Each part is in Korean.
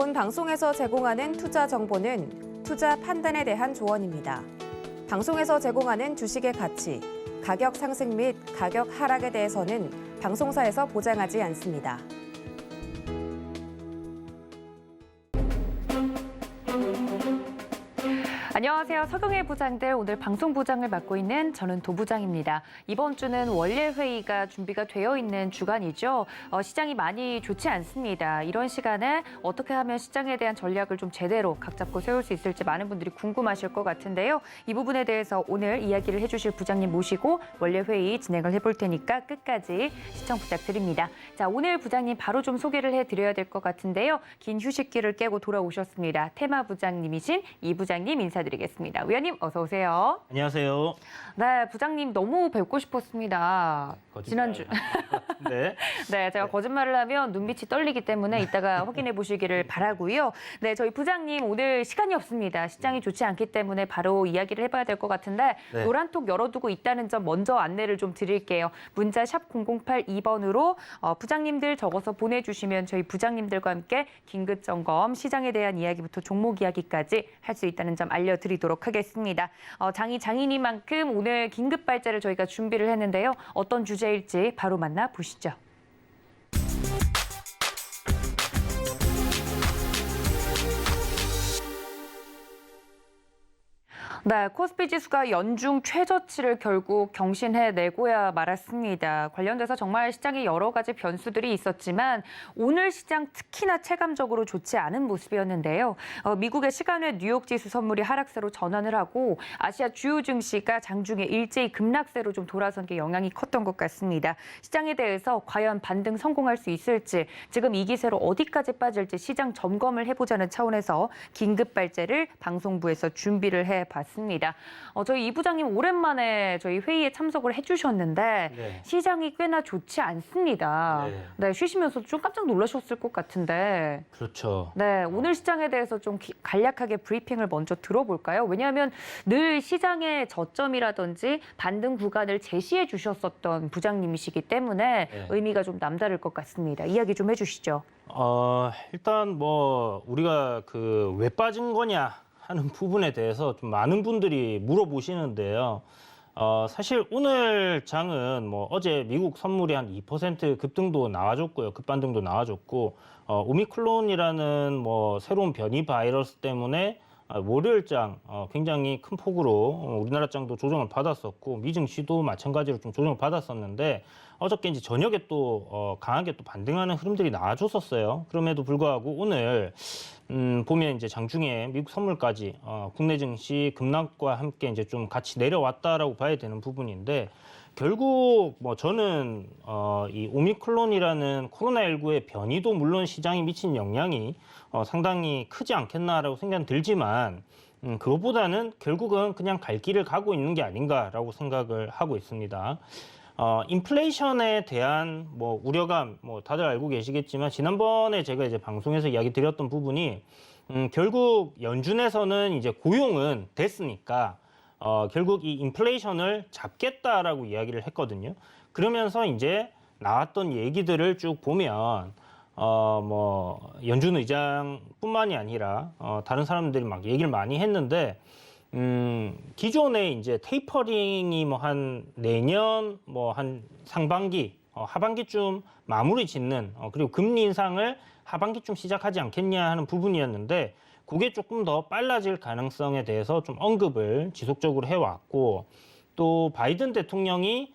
본 방송에서 제공하는 투자 정보는 투자 판단에 대한 조언입니다. 방송에서 제공하는 주식의 가치, 가격 상승 및 가격 하락에 대해서는 방송사에서 보장하지 않습니다. 안녕하세요. 서경의 부장들, 오늘 방송 부장을 맡고 있는 저는 도부장입니다. 이번 주는 원래 회의가 준비가 되어 있는 주간이죠. 시장이 많이 좋지 않습니다. 이런 시간에 어떻게 하면 시장에 대한 전략을 좀 제대로 각 잡고 세울 수 있을지 많은 분들이 궁금하실 것 같은데요. 이 부분에 대해서 오늘 이야기를 해주실 부장님 모시고 원래 회의 진행을 해볼 테니까 끝까지 시청 부탁드립니다. 자, 오늘 부장님 바로 좀 소개를 해드려야 될 것 같은데요. 긴 휴식기를 깨고 돌아오셨습니다. 테마 부장님이신 이 부장님 인사드리겠습니다. 위원님 어서 오세요. 안녕하세요. 네, 부장님 너무 뵙고 싶었습니다. 지난주. 네. 네, 제가 거짓말을 하면 눈빛이 떨리기 때문에 이따가 확인해 보시기를 바라고요. 네, 저희 부장님 오늘 시간이 없습니다. 시장이 좋지 않기 때문에 바로 이야기를 해봐야 될 것 같은데 네. 노란톡 열어두고 있다는 점 먼저 안내를 좀 드릴게요. 문자 샵 0082번으로 부장님들 적어서 보내주시면 저희 부장님들과 함께 긴급 점검, 시장에 대한 이야기부터 종목 이야기까지 할 수 있다는 점 알려드리도록 하겠습니다. 장이 장인이만큼 오늘 긴급 발제를 저희가 준비를 했는데요. 어떤 주제일지 바로 만나보시죠. 네, 코스피 지수가 연중 최저치를 결국 경신해내고야 말았습니다. 관련돼서 정말 시장에 여러 가지 변수들이 있었지만 오늘 시장 특히나 체감적으로 좋지 않은 모습이었는데요. 미국의 시간외 뉴욕 지수 선물이 하락세로 전환을 하고 아시아 주요 증시가 장중에 일제히 급락세로 좀 돌아선 게 영향이 컸던 것 같습니다. 시장에 대해서 과연 반등 성공할 수 있을지, 지금 이 기세로 어디까지 빠질지 시장 점검을 해보자는 차원에서 긴급 발제를 방송부에서 준비를 해봤습니다. 저희 이 부장님 오랜만에 저희 회의에 참석을 해주셨는데 네. 시장이 꽤나 좋지 않습니다. 네. 네, 쉬시면서 좀 깜짝 놀라셨을 것 같은데. 그렇죠. 네, 오늘 시장에 대해서 좀 간략하게 브리핑을 먼저 들어볼까요? 왜냐하면 늘 시장의 저점이라든지 반등 구간을 제시해 주셨었던 부장님이시기 때문에 네. 의미가 좀 남다를 것 같습니다. 이야기 좀 해주시죠. 일단 뭐 우리가 그 왜 빠진 거냐 하는 부분에 대해서 좀 많은 분들이 물어보시는데요. 사실 오늘 장은 뭐 어제 미국 선물이 한 2% 급등도 나와줬고요. 급반등도 나와줬고, 오미크론이라는 뭐 새로운 변이 바이러스 때문에 월요일장 굉장히 큰 폭으로 우리나라 장도 조정을 받았었고, 미증시도 마찬가지로 좀 조정을 받았었는데, 어저께 이제 저녁에 또 강하게 또 반등하는 흐름들이 나와줬었어요. 그럼에도 불구하고 오늘 보면 이제 장중에 미국 선물까지 국내 증시 급락과 함께 이제 좀 같이 내려왔다라고 봐야 되는 부분인데, 결국 뭐 저는 이 오미크론이라는 코로나19의 변이도 물론 시장에 미친 영향이 상당히 크지 않겠나라고 생각은 들지만, 그것보다는 결국은 그냥 갈 길을 가고 있는 게 아닌가라고 생각을 하고 있습니다. 인플레이션에 대한 뭐 우려감, 뭐 다들 알고 계시겠지만, 지난번에 제가 이제 방송에서 이야기 드렸던 부분이, 결국 연준에서는 이제 고용은 됐으니까, 결국 이 인플레이션을 잡겠다라고 이야기를 했거든요. 그러면서 이제 나왔던 얘기들을 쭉 보면, 뭐 연준 의장뿐만이 아니라 다른 사람들이 막 얘기를 많이 했는데, 기존에 이제 테이퍼링이 뭐 한 내년 뭐 한 상반기, 하반기쯤 마무리 짓는, 그리고 금리 인상을 하반기쯤 시작하지 않겠냐 하는 부분이었는데, 그게 조금 더 빨라질 가능성에 대해서 좀 언급을 지속적으로 해왔고, 또 바이든 대통령이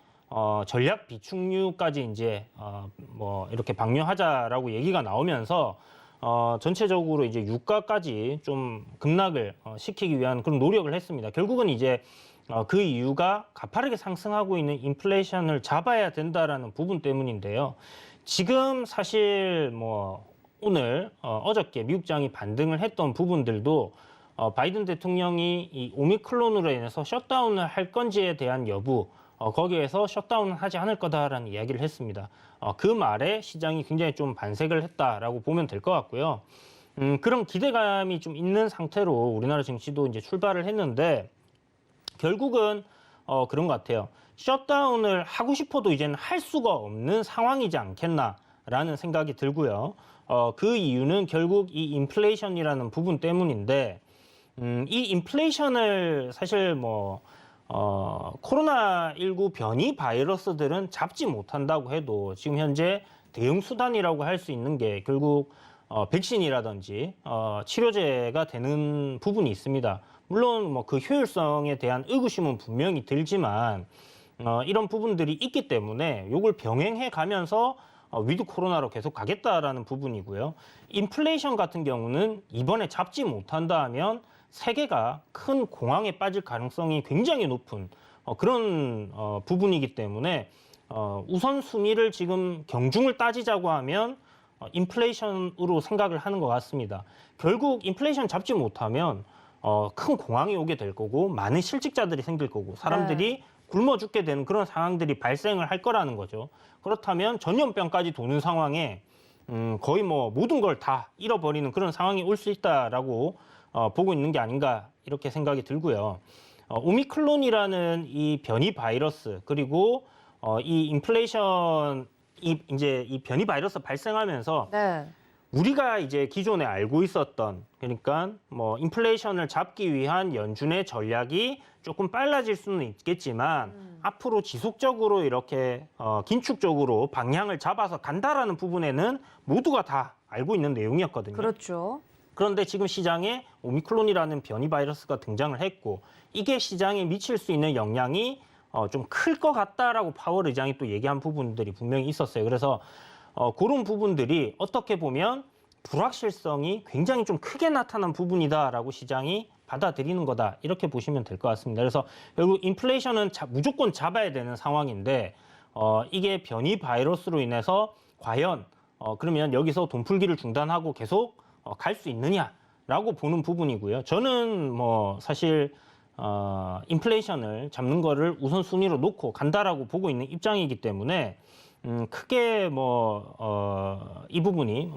전략 비축류까지 이제 뭐 이렇게 방류하자라고 얘기가 나오면서 전체적으로 이제 유가까지 좀 급락을 시키기 위한 그런 노력을 했습니다. 결국은 이제 그 이유가 가파르게 상승하고 있는 인플레이션을 잡아야 된다라는 부분 때문인데요. 지금 사실 뭐 오늘 어저께 미국장이 반등을 했던 부분들도 바이든 대통령이 이 오미크론으로 인해서 셧다운을 할 건지에 대한 여부, 거기에서 셧다운은 하지 않을 거다라는 이야기를 했습니다. 그 말에 시장이 굉장히 좀 반색을 했다라고 보면 될 것 같고요. 그런 기대감이 좀 있는 상태로 우리나라 증시도 이제 출발을 했는데, 결국은 그런 것 같아요. 셧다운을 하고 싶어도 이제는 할 수가 없는 상황이지 않겠나 않을까라는 생각이 들고요. 그 이유는 결국 이 인플레이션이라는 부분 때문인데, 이 인플레이션을 사실 코로나19 변이 바이러스들은 잡지 못한다고 해도 지금 현재 대응 수단이라고 할 수 있는 게 결국 백신이라든지 치료제가 되는 부분이 있습니다. 물론 그 효율성에 대한 의구심은 분명히 들지만 이런 부분들이 있기 때문에 이걸 병행해 가면서 위드 코로나로 계속 가겠다라는 부분이고요. 인플레이션 같은 경우는 이번에 잡지 못한다 하면 세계가 큰 공황에 빠질 가능성이 굉장히 높은 그런 부분이기 때문에 우선순위를 지금 경중을 따지자고 하면 인플레이션으로 생각을 하는 것 같습니다. 결국 인플레이션 잡지 못하면 큰 공황이 오게 될 거고 많은 실직자들이 생길 거고 사람들이 굶어 죽게 되는 그런 상황들이 발생을 할 거라는 거죠. 그렇다면 전염병까지 도는 상황에 거의 모든 걸 다 잃어버리는 그런 상황이 올 수 있다라고 보고 있는 게 아닌가 이렇게 생각이 들고요. 오미크론이라는 이 변이 바이러스 그리고 이 인플레이션 이 변이 바이러스 발생하면서 우리가 이제 기존에 알고 있었던 그러니까 인플레이션을 잡기 위한 연준의 전략이 조금 빨라질 수는 있겠지만 앞으로 지속적으로 이렇게 긴축적으로 방향을 잡아서 간다라는 부분에는 모두가 다 알고 있는 내용이었거든요. 그렇죠. 그런데 지금 시장에 오미크론이라는 변이 바이러스가 등장을 했고 이게 시장에 미칠 수 있는 영향이 좀 클 것 같다라고 파월 의장이 또 얘기한 부분들이 분명히 있었어요. 그래서 그런 부분들이 어떻게 보면 불확실성이 굉장히 좀 크게 나타난 부분이다라고 시장이 받아들이는 거다 이렇게 보시면 될 것 같습니다. 그래서 결국 인플레이션은 무조건 잡아야 되는 상황인데 이게 변이 바이러스로 인해서 과연 그러면 여기서 돈풀기를 중단하고 계속 갈 수 있느냐라고 보는 부분이고요. 저는 사실 인플레이션을 잡는 거를 우선순위로 놓고 간다라고 보고 있는 입장이기 때문에 크게 이 부분이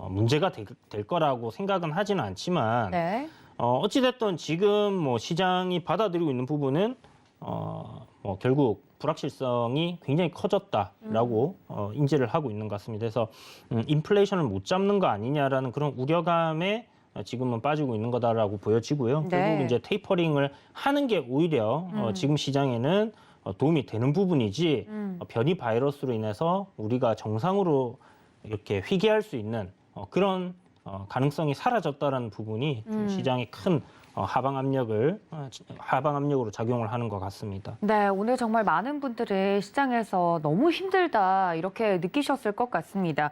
문제가 될 거라고 생각은 하지는 않지만 어찌됐든 지금 시장이 받아들이고 있는 부분은 결국 불확실성이 굉장히 커졌다라고 인지를 하고 있는 것 같습니다. 그래서 인플레이션을 못 잡는 거 아니냐라는 그런 우려감에 지금은 빠지고 있는 거다라고 보여지고요. 결국 이제 테이퍼링을 하는 게 오히려 지금 시장에는 도움이 되는 부분이지 변이 바이러스로 인해서 우리가 정상으로 이렇게 회귀할 수 있는 그런 가능성이 사라졌다라는 부분이 좀 시장에 큰 하방 압력으로 작용을 하는 것 같습니다. 네, 오늘 정말 많은 분들이 시장에서 너무 힘들다 이렇게 느끼셨을 것 같습니다.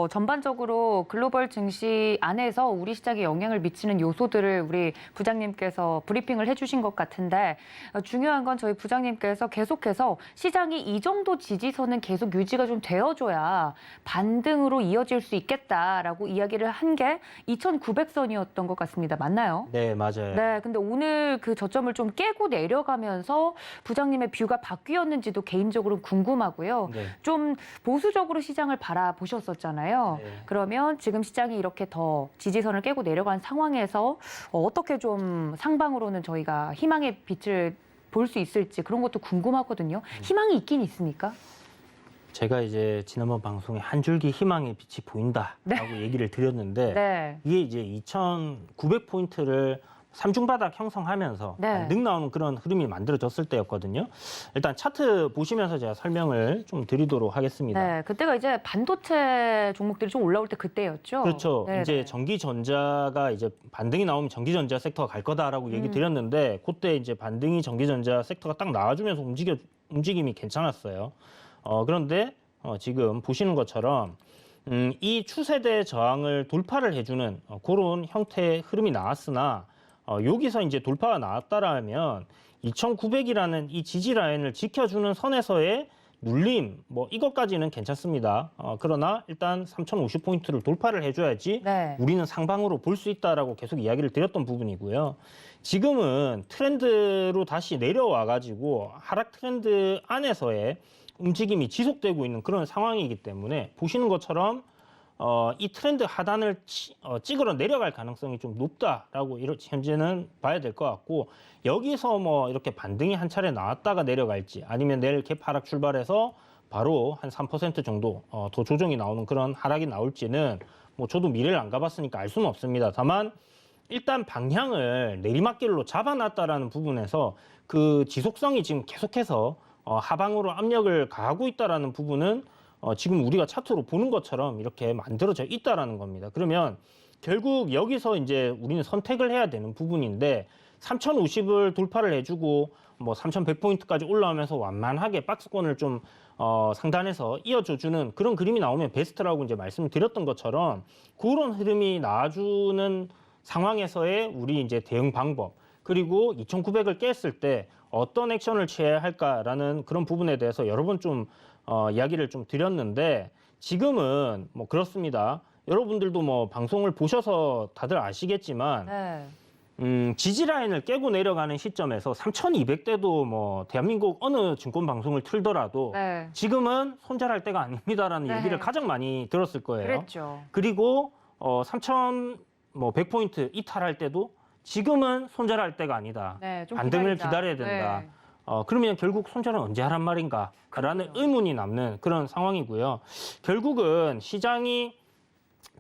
전반적으로 글로벌 증시 안에서 우리 시장에 영향을 미치는 요소들을 우리 부장님께서 브리핑을 해주신 것 같은데 중요한 건 저희 부장님께서 계속해서 시장이 이 정도 지지선은 계속 유지가 좀 되어줘야 반등으로 이어질 수 있겠다라고 이야기를 한 게 2,900선이었던 것 같습니다. 맞나요? 네, 맞아요. 네, 근데 오늘 그 저점을 좀 깨고 내려가면서 부장님의 뷰가 바뀌었는지도 개인적으로 궁금하고요. 좀 보수적으로 시장을 바라보셨었잖아요. 그러면 지금 시장이 이렇게 더 지지선을 깨고 내려간 상황에서 어떻게 좀 상방으로는 저희가 희망의 빛을 볼 수 있을지 그런 것도 궁금하거든요. 희망이 있긴 있습니까? 제가 이제 지난번 방송에 한 줄기 희망의 빛이 보인다라고 얘기를 드렸는데 이게 이제 2,900포인트를 삼중바닥 형성하면서 반등 나오는 그런 흐름이 만들어졌을 때였거든요. 일단 차트 보시면서 제가 설명을 좀 드리도록 하겠습니다. 네, 그때가 이제 반도체 종목들이 좀 올라올 때 그때였죠. 그렇죠. 이제 전기전자가 이제 반등이 나오면 전기전자 섹터가 갈 거다라고 얘기 드렸는데 그때 이제 반등이 전기전자 섹터가 딱 나와주면서 움직임이 괜찮았어요. 그런데 지금 보시는 것처럼 이 추세대 저항을 돌파를 해주는 그런 형태의 흐름이 나왔으나 여기서 이제 돌파가 나왔다라면 2,900이라는 이 지지 라인을 지켜주는 선에서의 눌림 이것까지는 괜찮습니다. 그러나 일단 3,050포인트를 돌파를 해줘야지 우리는 상방으로 볼 수 있다라고 계속 이야기를 드렸던 부분이고요. 지금은 트렌드로 다시 내려와가지고 하락 트렌드 안에서의 움직임이 지속되고 있는 그런 상황이기 때문에 보시는 것처럼 이 트렌드 하단을 찍으러 내려갈 가능성이 좀 높다라고 현재는 봐야 될 것 같고 여기서 이렇게 반등이 한 차례 나왔다가 내려갈지 아니면 내일 갭 하락 출발해서 바로 한 3% 정도 더 조정이 나오는 그런 하락이 나올지는 뭐 저도 미래를 안 가봤으니까 알 수는 없습니다. 다만 일단 방향을 내리막길로 잡아놨다라는 부분에서 그 지속성이 지금 계속해서 하방으로 압력을 가하고 있다라는 부분은 지금 우리가 차트로 보는 것처럼 이렇게 만들어져 있다라는 겁니다. 그러면 결국 여기서 이제 우리는 선택을 해야 되는 부분인데 3050을 돌파를 해주고 뭐 3100포인트까지 올라오면서 완만하게 박스권을 좀 상단에서 이어줘주는 그런 그림이 나오면 베스트라고 이제 말씀드렸던 것처럼 그런 흐름이 나와주는 상황에서의 우리 이제 대응 방법 그리고 2900을 깼을 때 어떤 액션을 취해야 할까라는 그런 부분에 대해서 여러 번 좀 이야기를 좀 드렸는데 지금은 뭐 그렇습니다. 여러분들도 뭐 방송을 보셔서 다들 아시겠지만 네. 지지 라인을 깨고 내려가는 시점에서 3200대도 뭐 대한민국 어느 증권 방송을 틀더라도 네. 지금은 손절할 때가 아닙니다라는 네. 얘기를 가장 많이 들었을 거예요. 그랬죠. 그리고 3100포인트 이탈할 때도 지금은 손절할 때가 아니다. 네, 좀 반등을 기다리자. 기다려야 된다. 네. 그러면 결국 손절은 언제 하란 말인가? 라는 그럼요. 의문이 남는 그런 상황이고요. 결국은 시장이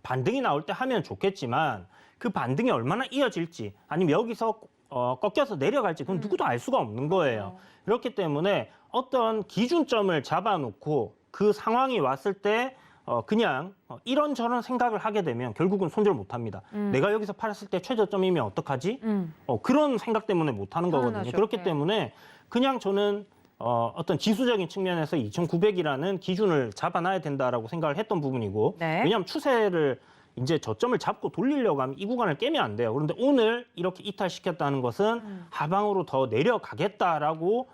반등이 나올 때 하면 좋겠지만 그 반등이 얼마나 이어질지 아니면 여기서 꺾여서 내려갈지 그건 누구도 알 수가 없는 거예요. 그렇기 때문에 어떤 기준점을 잡아놓고 그 상황이 왔을 때 그냥 이런저런 생각을 하게 되면 결국은 손절 못합니다. 내가 여기서 팔았을 때 최저점이면 어떡하지? 그런 생각 때문에 못하는 거거든요. 당연하죠. 그렇기 네. 때문에 그냥 저는 어떤 지수적인 측면에서 2900이라는 기준을 잡아놔야 된다라고 생각을 했던 부분이고 네. 왜냐하면 추세를 이제 저점을 잡고 돌리려고 하면 이 구간을 깨면 안 돼요. 그런데 오늘 이렇게 이탈시켰다는 것은 하방으로 더 내려가겠다라고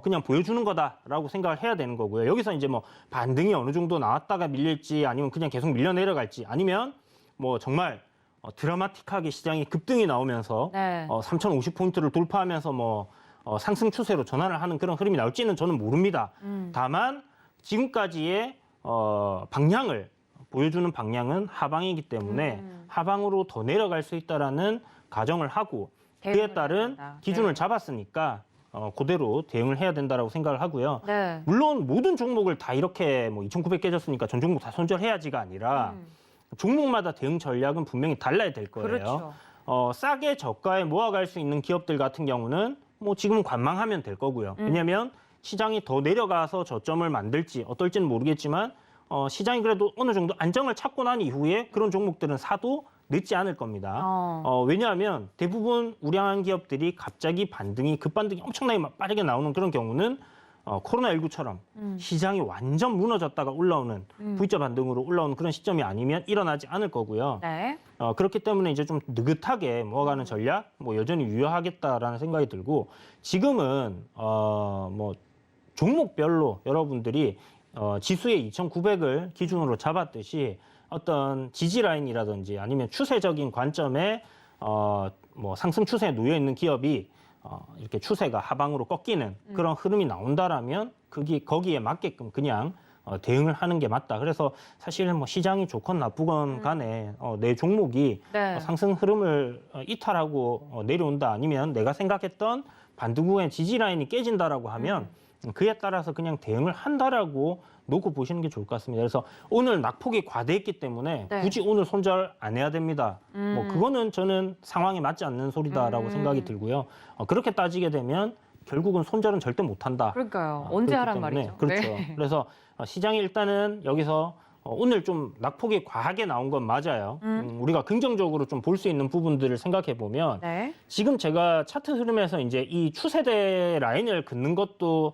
그냥 보여주는 거다라고 생각을 해야 되는 거고요. 여기서 이제 뭐 반등이 어느 정도 나왔다가 밀릴지 아니면 그냥 계속 밀려 내려갈지 아니면 뭐 정말 드라마틱하게 시장이 급등이 나오면서 네. 3050포인트를 돌파하면서 뭐 상승 추세로 전환을 하는 그런 흐름이 나올지는 저는 모릅니다. 다만 지금까지의 방향을 보여주는 방향은 하방이기 때문에 하방으로 더 내려갈 수 있다라는 가정을 하고 그에 대응을 따른 해야 된다. 기준을 네. 잡았으니까 그대로 대응을 해야 된다라고 생각을 하고요. 네. 물론 모든 종목을 다 이렇게 뭐 2,900 깨졌으니까 전 종목 다 손절해야지가 아니라 종목마다 대응 전략은 분명히 달라야 될 거예요. 그렇죠. 싸게 저가에 모아갈 수 있는 기업들 같은 경우는 뭐 지금 관망하면 될 거고요. 왜냐하면 시장이 더 내려가서 저점을 만들지 어떨지는 모르겠지만 시장이 그래도 어느 정도 안정을 찾고 난 이후에 그런 종목들은 사도 늦지 않을 겁니다. 왜냐하면 대부분 우량한 기업들이 갑자기 급반등이 엄청나게 빠르게 나오는 그런 경우는 코로나19처럼 시장이 완전 무너졌다가 올라오는 V자 반등으로 올라오는 그런 시점이 아니면 일어나지 않을 거고요. 네. 그렇기 때문에 이제 좀 느긋하게 모아가는 전략 뭐 여전히 유효하겠다라는 생각이 들고 지금은 뭐 종목별로 여러분들이 지수의 2,900을 기준으로 잡았듯이 어떤 지지 라인이라든지 아니면 추세적인 관점에 뭐 상승 추세에 놓여 있는 기업이 이렇게 추세가 하방으로 꺾이는 그런 흐름이 나온다라면 거기에 맞게끔 그냥 대응을 하는 게 맞다. 그래서 사실은 뭐 시장이 좋건 나쁘건 간에 내 종목이 네. 상승 흐름을 이탈하고 내려온다 아니면 내가 생각했던 반등 후에 지지 라인이 깨진다라고 하면 그에 따라서 그냥 대응을 한다라고 놓고 보시는 게 좋을 것 같습니다. 그래서 오늘 낙폭이 과대했기 때문에 네. 굳이 오늘 손절 안 해야 됩니다. 뭐 그거는 저는 상황에 맞지 않는 소리다라고 생각이 들고요. 그렇게 따지게 되면 결국은 손절은 절대 못 한다. 그러니까요. 언제 그렇기 하란 때문에, 말이죠. 그렇죠. 네. 그래서 시장이 일단은 여기서 오늘 좀 낙폭이 과하게 나온 건 맞아요. 우리가 긍정적으로 좀 볼 수 있는 부분들을 생각해 보면 네. 지금 제가 차트 흐름에서 이제 이 추세대 라인을 긋는 것도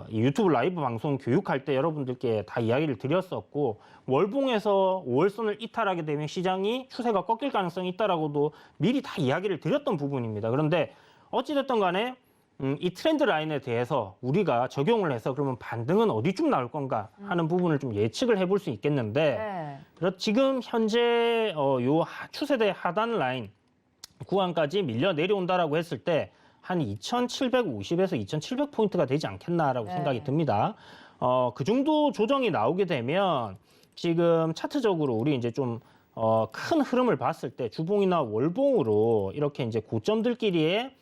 이 유튜브 라이브 방송 교육할 때 여러분들께 다 이야기를 드렸었고 월봉에서 5월선을 이탈하게 되면 시장이 추세가 꺾일 가능성이 있다라고도 미리 다 이야기를 드렸던 부분입니다. 그런데 어찌됐든 간에 이 트렌드 라인에 대해서 우리가 적용을 해서 그러면 반등은 어디쯤 나올 건가 하는 부분을 좀 예측을 해볼 수 있겠는데 지금 현재 요 추세대 하단 라인 구간까지 밀려 내려온다라고 했을 때 한 2,750에서 2,700포인트가 되지 않겠나라고 생각이 듭니다. 그 정도 조정이 나오게 되면 지금 차트적으로 우리 이제 좀 큰 흐름을 봤을 때 주봉이나 월봉으로 이렇게 이제 고점들끼리의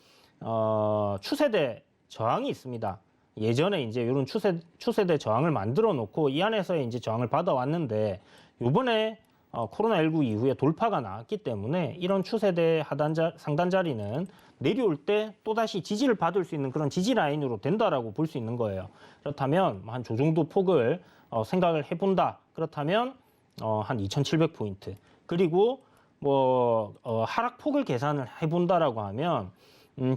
추세대 저항이 있습니다. 예전에 이제 이런 추세대 저항을 만들어 놓고 이 안에서의 이제 저항을 받아왔는데 요번에 코로나19 이후에 돌파가 나왔기 때문에 이런 추세대 상단 자리는 내려올 때 또다시 지지를 받을 수 있는 그런 지지 라인으로 된다라고 볼 수 있는 거예요. 그렇다면 한 저 정도 폭을 생각을 해본다. 그렇다면 한 2,700포인트. 그리고 뭐 하락폭을 계산을 해본다라고 하면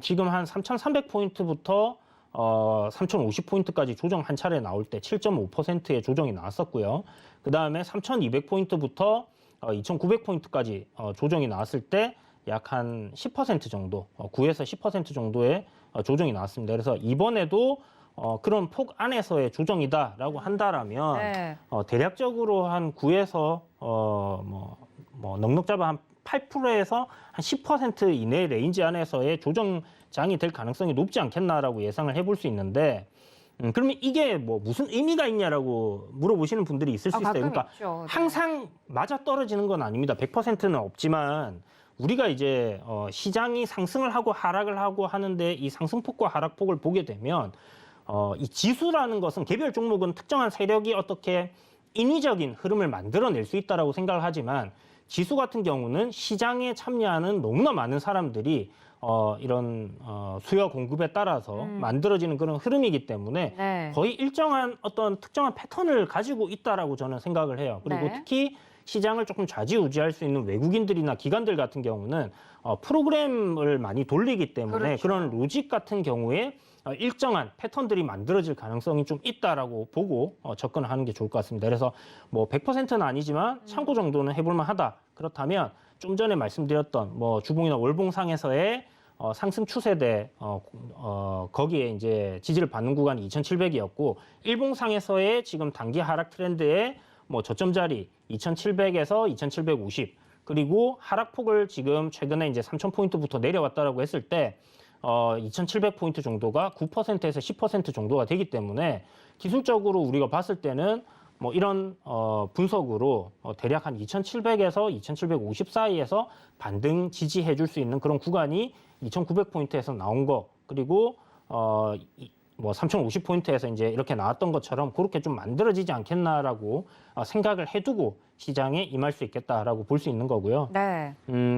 지금 한 3,300포인트부터 3,050포인트까지 조정 한 차례 나올 때 7.5%의 조정이 나왔었고요. 그 다음에 3,200포인트부터 2,900포인트까지 조정이 나왔을 때 약 한 10% 정도, 9에서 10% 정도의 조정이 나왔습니다. 그래서 이번에도 그런 폭 안에서의 조정이다라고 한다라면 네. 대략적으로 한 9에서 넉넉 잡아 한 8%에서 한 10% 이내 레인지 안에서의 조정장이 될 가능성이 높지 않겠나라고 예상을 해볼 수 있는데 그러면 이게 뭐 무슨 의미가 있냐라고 물어보시는 분들이 있을 수 있어요. 가끔 그러니까 있죠. 네. 항상 맞아 떨어지는 건 아닙니다. 100%는 없지만 우리가 이제 시장이 상승을 하고 하락을 하고 하는데 이 상승폭과 하락폭을 보게 되면 이 지수라는 것은 개별 종목은 특정한 세력이 어떻게 인위적인 흐름을 만들어낼 수 있다라고 생각을 하지만 지수 같은 경우는 시장에 참여하는 너무나 많은 사람들이 이런 수요 공급에 따라서 만들어지는 그런 흐름이기 때문에 네. 거의 일정한 어떤 특정한 패턴을 가지고 있다라고 저는 생각을 해요. 그리고 네. 특히 시장을 조금 좌지우지할 수 있는 외국인들이나 기관들 같은 경우는 프로그램을 많이 돌리기 때문에 그렇죠. 그런 로직 같은 경우에 일정한 패턴들이 만들어질 가능성이 좀 있다라고 보고 접근을 하는 게 좋을 것 같습니다. 그래서 뭐 100%는 아니지만 참고 정도는 해볼 만하다. 그렇다면 좀 전에 말씀드렸던 뭐 주봉이나 월봉상에서의 상승 추세대 거기에 이제 지지를 받는 구간이 2,700이었고 일봉상에서의 지금 단기 하락 트렌드의 뭐 저점 자리 2,700에서 2,750 그리고 하락폭을 지금 최근에 이제 3,000포인트부터 내려왔다라고 했을 때 2,700포인트 정도가 9%에서 10% 정도가 되기 때문에 기술적으로 우리가 봤을 때는 뭐 이런 분석으로 대략 한 2,700에서 2,750 사이에서 반등 지지해 줄 수 있는 그런 구간이 2,900포인트에서 나온 거 그리고 뭐 3,050포인트에서 이제 이렇게 나왔던 것처럼 그렇게 좀 만들어지지 않겠나라고 생각을 해두고 시장에 임할 수 있겠다라고 볼 수 있는 거고요. 네.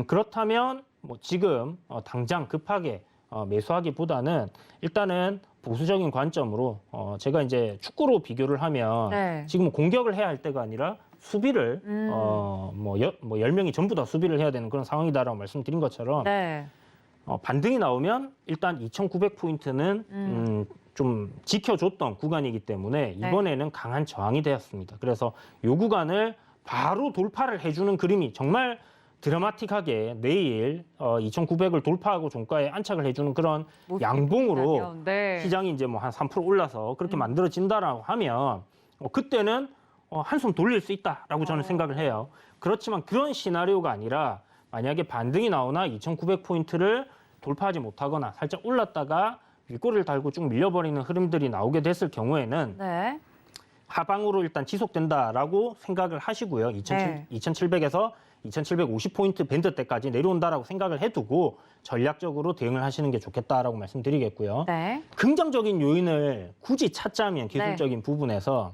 그렇다면 뭐 지금 당장 급하게 매수하기보다는 일단은 보수적인 관점으로 제가 이제 축구로 비교를 하면 네. 지금 공격을 해야 할 때가 아니라 수비를 뭐 10명이 전부 다 수비를 해야 되는 그런 상황이다라고 말씀드린 것처럼 네. 반등이 나오면 일단 2,900포인트는 좀 지켜줬던 구간이기 때문에 이번에는 강한 저항이 되었습니다. 그래서 이 구간을 바로 돌파를 해주는 그림이 정말 드라마틱하게 내일 2,900을 돌파하고 종가에 안착을 해주는 그런 양봉으로 있다면, 네. 시장이 이제 뭐 한 3% 올라서 그렇게 만들어진다라고 하면 한숨 돌릴 수 있다라고 저는 생각을 해요. 그렇지만 그런 시나리오가 아니라 만약에 반등이 나오나 2,900포인트를 돌파하지 못하거나 살짝 올랐다가 윗꼬리를 달고 쭉 밀려버리는 흐름들이 나오게 됐을 경우에는 네. 하방으로 일단 지속된다라고 생각을 하시고요. 2,700에서 2,750포인트 밴드 때까지 내려온다라고 생각을 해두고 전략적으로 대응을 하시는 게 좋겠다라고 말씀드리겠고요. 네. 긍정적인 요인을 굳이 찾자면 기술적인 부분에서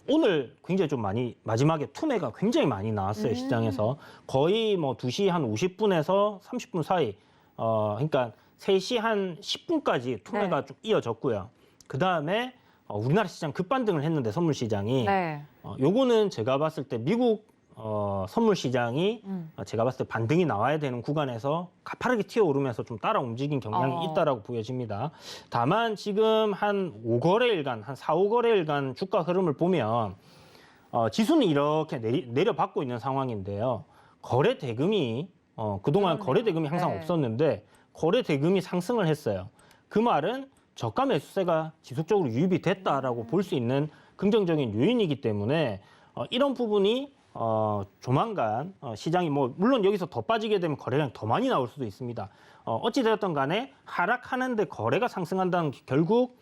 오늘 굉장히 좀 많이 마지막에 투매가 굉장히 많이 나왔어요. 시장에서 거의 뭐 2시 한 50분에서 30분 사이 그러니까 3시 한 10분까지 투매가 쭉 이어졌고요. 그다음에 우리나라 시장 급반등을 했는데 선물 시장이 네. 요거는 제가 봤을 때 미국 선물 시장이 제가 봤을 때 반등이 나와야 되는 구간에서 가파르게 튀어오르면서 좀 따라 움직인 경향이 있다라고 보여집니다. 다만 지금 한 5거래일간, 한 4, 5거래일간 주가 흐름을 보면 지수는 이렇게 내려받고 있는 상황인데요. 거래 대금이 그동안 그러네요. 거래 대금이 항상 네. 없었는데 거래 대금이 상승을 했어요. 그 말은 저가 매수세가 지속적으로 유입이 됐다라고 볼 수 있는 긍정적인 요인이기 때문에 이런 부분이 조만간 시장이 뭐 물론 여기서 더 빠지게 되면 거래량이 더 많이 나올 수도 있습니다. 어찌 되었던 간에 하락하는데 거래가 상승한다는 게 결국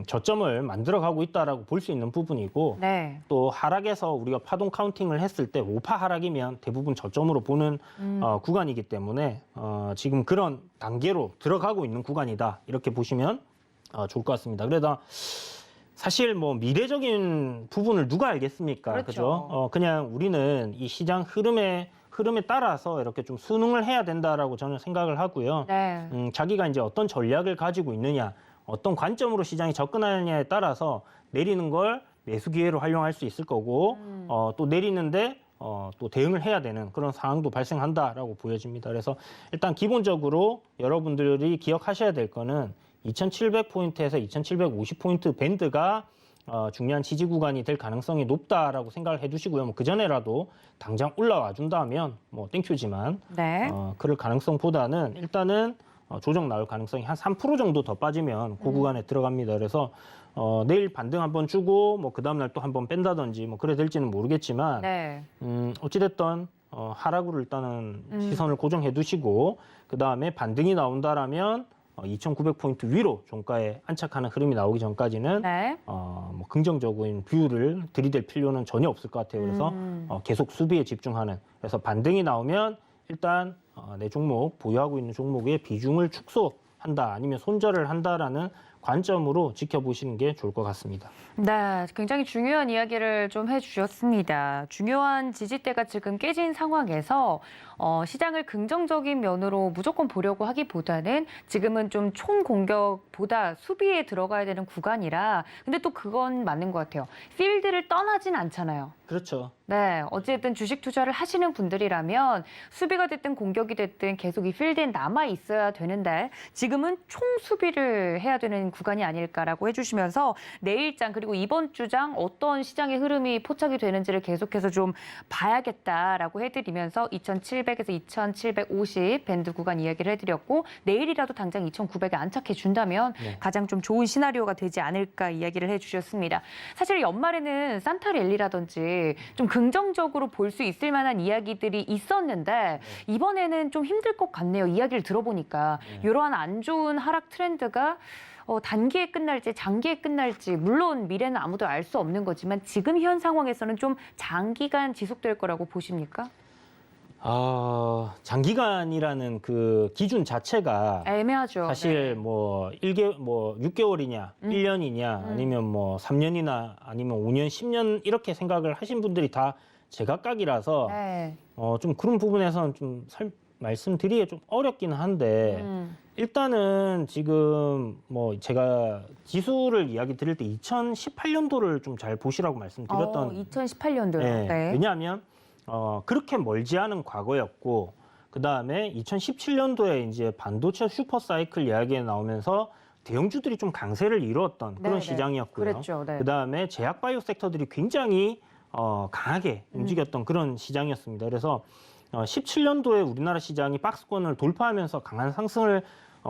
저점을 만들어가고 있다라고 볼 수 있는 부분이고 네. 또 하락에서 우리가 파동 카운팅을 했을 때 5파 하락이면 대부분 저점으로 보는 구간이기 때문에 지금 그런 단계로 들어가고 있는 구간이다 이렇게 보시면 좋을 것 같습니다. 그래도 사실 뭐 미래적인 부분을 누가 알겠습니까? 그렇죠. 그죠? 그냥 우리는 이 시장 흐름에 따라서 이렇게 좀 순응을 해야 된다라고 저는 생각을 하고요. 네. 자기가 이제 어떤 전략을 가지고 있느냐, 어떤 관점으로 시장이 접근하느냐에 따라서 내리는 걸 매수 기회로 활용할 수 있을 거고, 또 내리는데 또 대응을 해야 되는 그런 상황도 발생한다라고 보여집니다. 그래서 일단 기본적으로 여러분들이 기억하셔야 될 거는 2,700포인트에서 2,750포인트 밴드가 중요한 지지 구간이 될 가능성이 높다라고 생각을 해두시고요. 뭐 그전에라도 당장 올라와 준다면 뭐 땡큐지만 네. 그럴 가능성보다는 일단은 조정 나올 가능성이 한 3% 정도 더 빠지면 그 구간에 들어갑니다. 그래서 내일 반등 한번 주고 뭐 그 다음날 또 한번 뺀다든지 뭐 그래 될지는 모르겠지만 네. 어찌됐든 하락으로 일단은 시선을 고정해 두시고 그 다음에 반등이 나온다라면 2,900포인트 위로 종가에 안착하는 흐름이 나오기 전까지는 네. 뭐 긍정적인 뷰를 들이댈 필요는 전혀 없을 것 같아요. 그래서 계속 수비에 집중하는. 그래서 반등이 나오면 일단 내 종목 보유하고 있는 종목의 비중을 축소한다 아니면 손절을 한다라는 관점으로 지켜보시는 게 좋을 것 같습니다. 네, 굉장히 중요한 이야기를 좀 해주셨습니다. 중요한 지지대가 지금 깨진 상황에서 시장을 긍정적인 면으로 무조건 보려고 하기보다는 지금은 좀 총공격보다 수비에 들어가야 되는 구간이라 근데 또 그건 맞는 것 같아요. 필드를 떠나진 않잖아요. 그렇죠. 네, 어쨌든 주식 투자를 하시는 분들이라면 수비가 됐든 공격이 됐든 계속 이 필드에 남아 있어야 되는데 지금은 총수비를 해야 되는 구간이 아닐까라고 해주시면서 내일장 그리고 이번 주장 어떤 시장의 흐름이 포착이 되는지를 계속해서 좀 봐야겠다라고 해드리면서 2,700에서 2,750 밴드 구간 이야기를 해드렸고 내일이라도 당장 2,900에 안착해 준다면 네. 가장 좀 좋은 시나리오가 되지 않을까 이야기를 해주셨습니다. 사실 연말에는 산타랠리라든지 좀 긍정적으로 볼 수 있을 만한 이야기들이 있었는데 이번에는 좀 힘들 것 같네요. 이야기를 들어보니까 이러한 안 좋은 하락 트렌드가 단기에 끝날지 장기에 끝날지 물론 미래는 아무도 알 수 없는 거지만 지금 현 상황에서는 좀 장기간 지속될 거라고 보십니까? 장기간이라는 그 기준 자체가 애매하죠. 사실 네. 뭐 6개월이냐, 1년이냐, 아니면 뭐 3년이나 아니면 5년, 10년 이렇게 생각을 하신 분들이 다 제각각이라서 네. 좀 그런 부분에서는 좀 말씀드리기 좀 어렵긴 한데 일단은 지금 뭐 제가 지수를 이야기 드릴 때 2018년도를 좀 잘 보시라고 말씀드렸던 2018년도요. 네. 네. 왜냐하면 그렇게 멀지 않은 과거였고 그 다음에 2017년도에 이제 반도체 슈퍼 사이클 이야기가 나오면서 대형주들이 좀 강세를 이루었던 그런 네, 시장이었고요. 그랬죠. 네. 그 다음에 제약 바이오 섹터들이 굉장히 강하게 움직였던 그런 시장이었습니다. 그래서 17년도에 우리나라 시장이 박스권을 돌파하면서 강한 상승을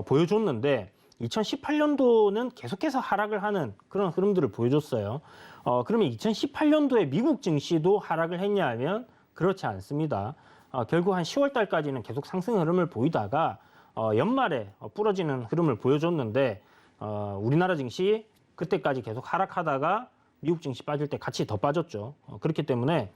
보여줬는데 2018년도는 계속해서 하락을 하는 그런 흐름들을 보여줬어요. 그러면 2018년도에 미국 증시도 하락을 했냐 하면 그렇지 않습니다. 결국 한 10월 달까지는 계속 상승 흐름을 보이다가 연말에 부러지는 흐름을 보여줬는데 우리나라 증시 그때까지 계속 하락하다가 미국 증시 빠질 때 같이 더 빠졌죠. 그렇기 때문에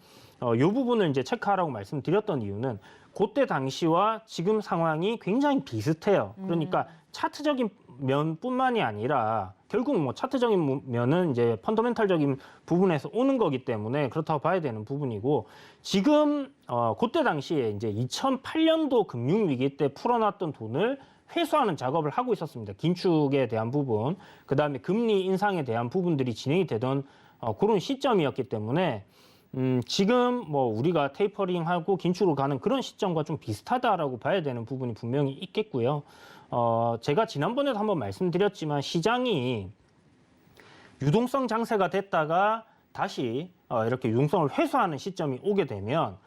이 부분을 이제 체크하라고 말씀드렸던 이유는 그때 당시와 지금 상황이 굉장히 비슷해요. 그러니까 차트적인 면뿐만이 아니라 결국 뭐 차트적인 면은 이제 펀더멘탈적인 부분에서 오는 거기 때문에 그렇다고 봐야 되는 부분이고 지금 그때 당시에 이제 2008년도 금융위기 때 풀어놨던 돈을 회수하는 작업을 하고 있었습니다. 긴축에 대한 부분, 그 다음에 금리 인상에 대한 부분들이 진행이 되던 그런 시점이었기 때문에 지금 뭐 우리가 테이퍼링하고 긴축으로 가는 그런 시점과 좀 비슷하다라고 봐야 되는 부분이 분명히 있겠고요. 제가 지난번에도 한번 말씀드렸지만 시장이 유동성 장세가 됐다가 다시 이렇게 유동성을 회수하는 시점이 오게 되면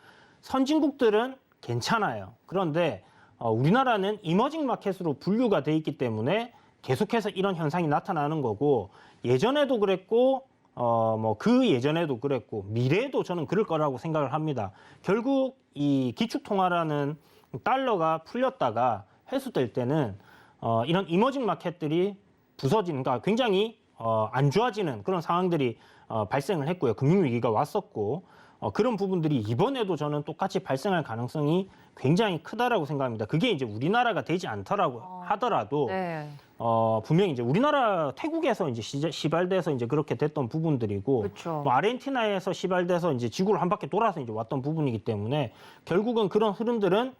선진국들은 괜찮아요. 그런데 우리나라는 이머징 마켓으로 분류가 돼 있기 때문에 계속해서 이런 현상이 나타나는 거고 예전에도 그랬고 뭐 그 예전에도 그랬고 미래에도 저는 그럴 거라고 생각을 합니다. 결국 이 기축통화라는 달러가 풀렸다가 회수될 때는 이런 이머징 마켓들이 부서지는, 그러니까 굉장히 안 좋아지는 그런 상황들이 발생을 했고요. 금융위기가 왔었고 그런 부분들이 이번에도 저는 똑같이 발생할 가능성이 굉장히 크다라고 생각합니다. 그게 이제 우리나라가 되지 않더라고 하더라도 네. 분명히 이제 우리나라 태국에서 이제 시발돼서 이제 그렇게 됐던 부분들이고, 그렇죠. 뭐 아르헨티나에서 시발돼서 이제 지구를 한 바퀴 돌아서 이제 왔던 부분이기 때문에 결국은 그런 흐름들은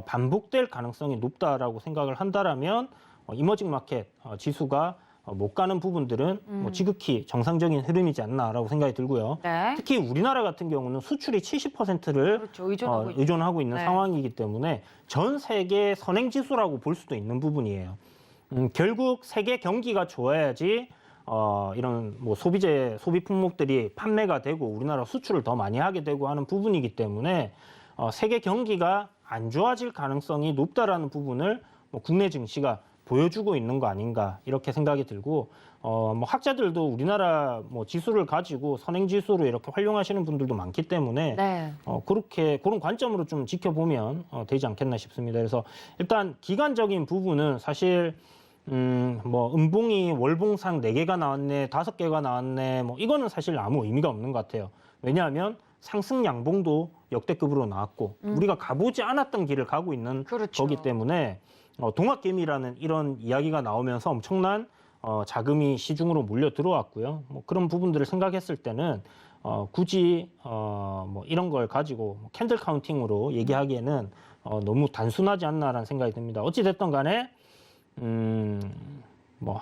반복될 가능성이 높다라고 생각을 한다라면 이머징 마켓 지수가 못 가는 부분들은 뭐 지극히 정상적인 흐름이지 않나라고 생각이 들고요. 네. 특히 우리나라 같은 경우는 수출이 70%를 그렇죠. 의존하고 있죠. 의존하고 있는 네. 상황이기 때문에 전 세계 선행 지수라고 볼 수도 있는 부분이에요. 결국 세계 경기가 좋아야지 이런 뭐 소비 품목들이 판매가 되고 우리나라 수출을 더 많이 하게 되고 하는 부분이기 때문에 세계 경기가 안 좋아질 가능성이 높다라는 부분을 뭐 국내 증시가 보여주고 있는 거 아닌가 이렇게 생각이 들고 뭐 학자들도 우리나라 뭐 지수를 가지고 선행 지수로 이렇게 활용하시는 분들도 많기 때문에 네. 그렇게 그런 관점으로 좀 지켜보면 되지 않겠나 싶습니다. 그래서 일단 기간적인 부분은 사실 뭐 음봉이 월봉상 4개가 나왔네, 5개가 나왔네, 뭐 이거는 사실 아무 의미가 없는 것 같아요. 왜냐하면 상승 양봉도 역대급으로 나왔고 우리가 가보지 않았던 길을 가고 있는 그렇죠. 거기 때문에 동학개미라는 이런 이야기가 나오면서 엄청난 자금이 시중으로 몰려 들어왔고요. 뭐 그런 부분들을 생각했을 때는 굳이 뭐 이런 걸 가지고 캔들 카운팅으로 얘기하기에는 너무 단순하지 않나라는 생각이 듭니다. 어찌 됐든 간에 뭐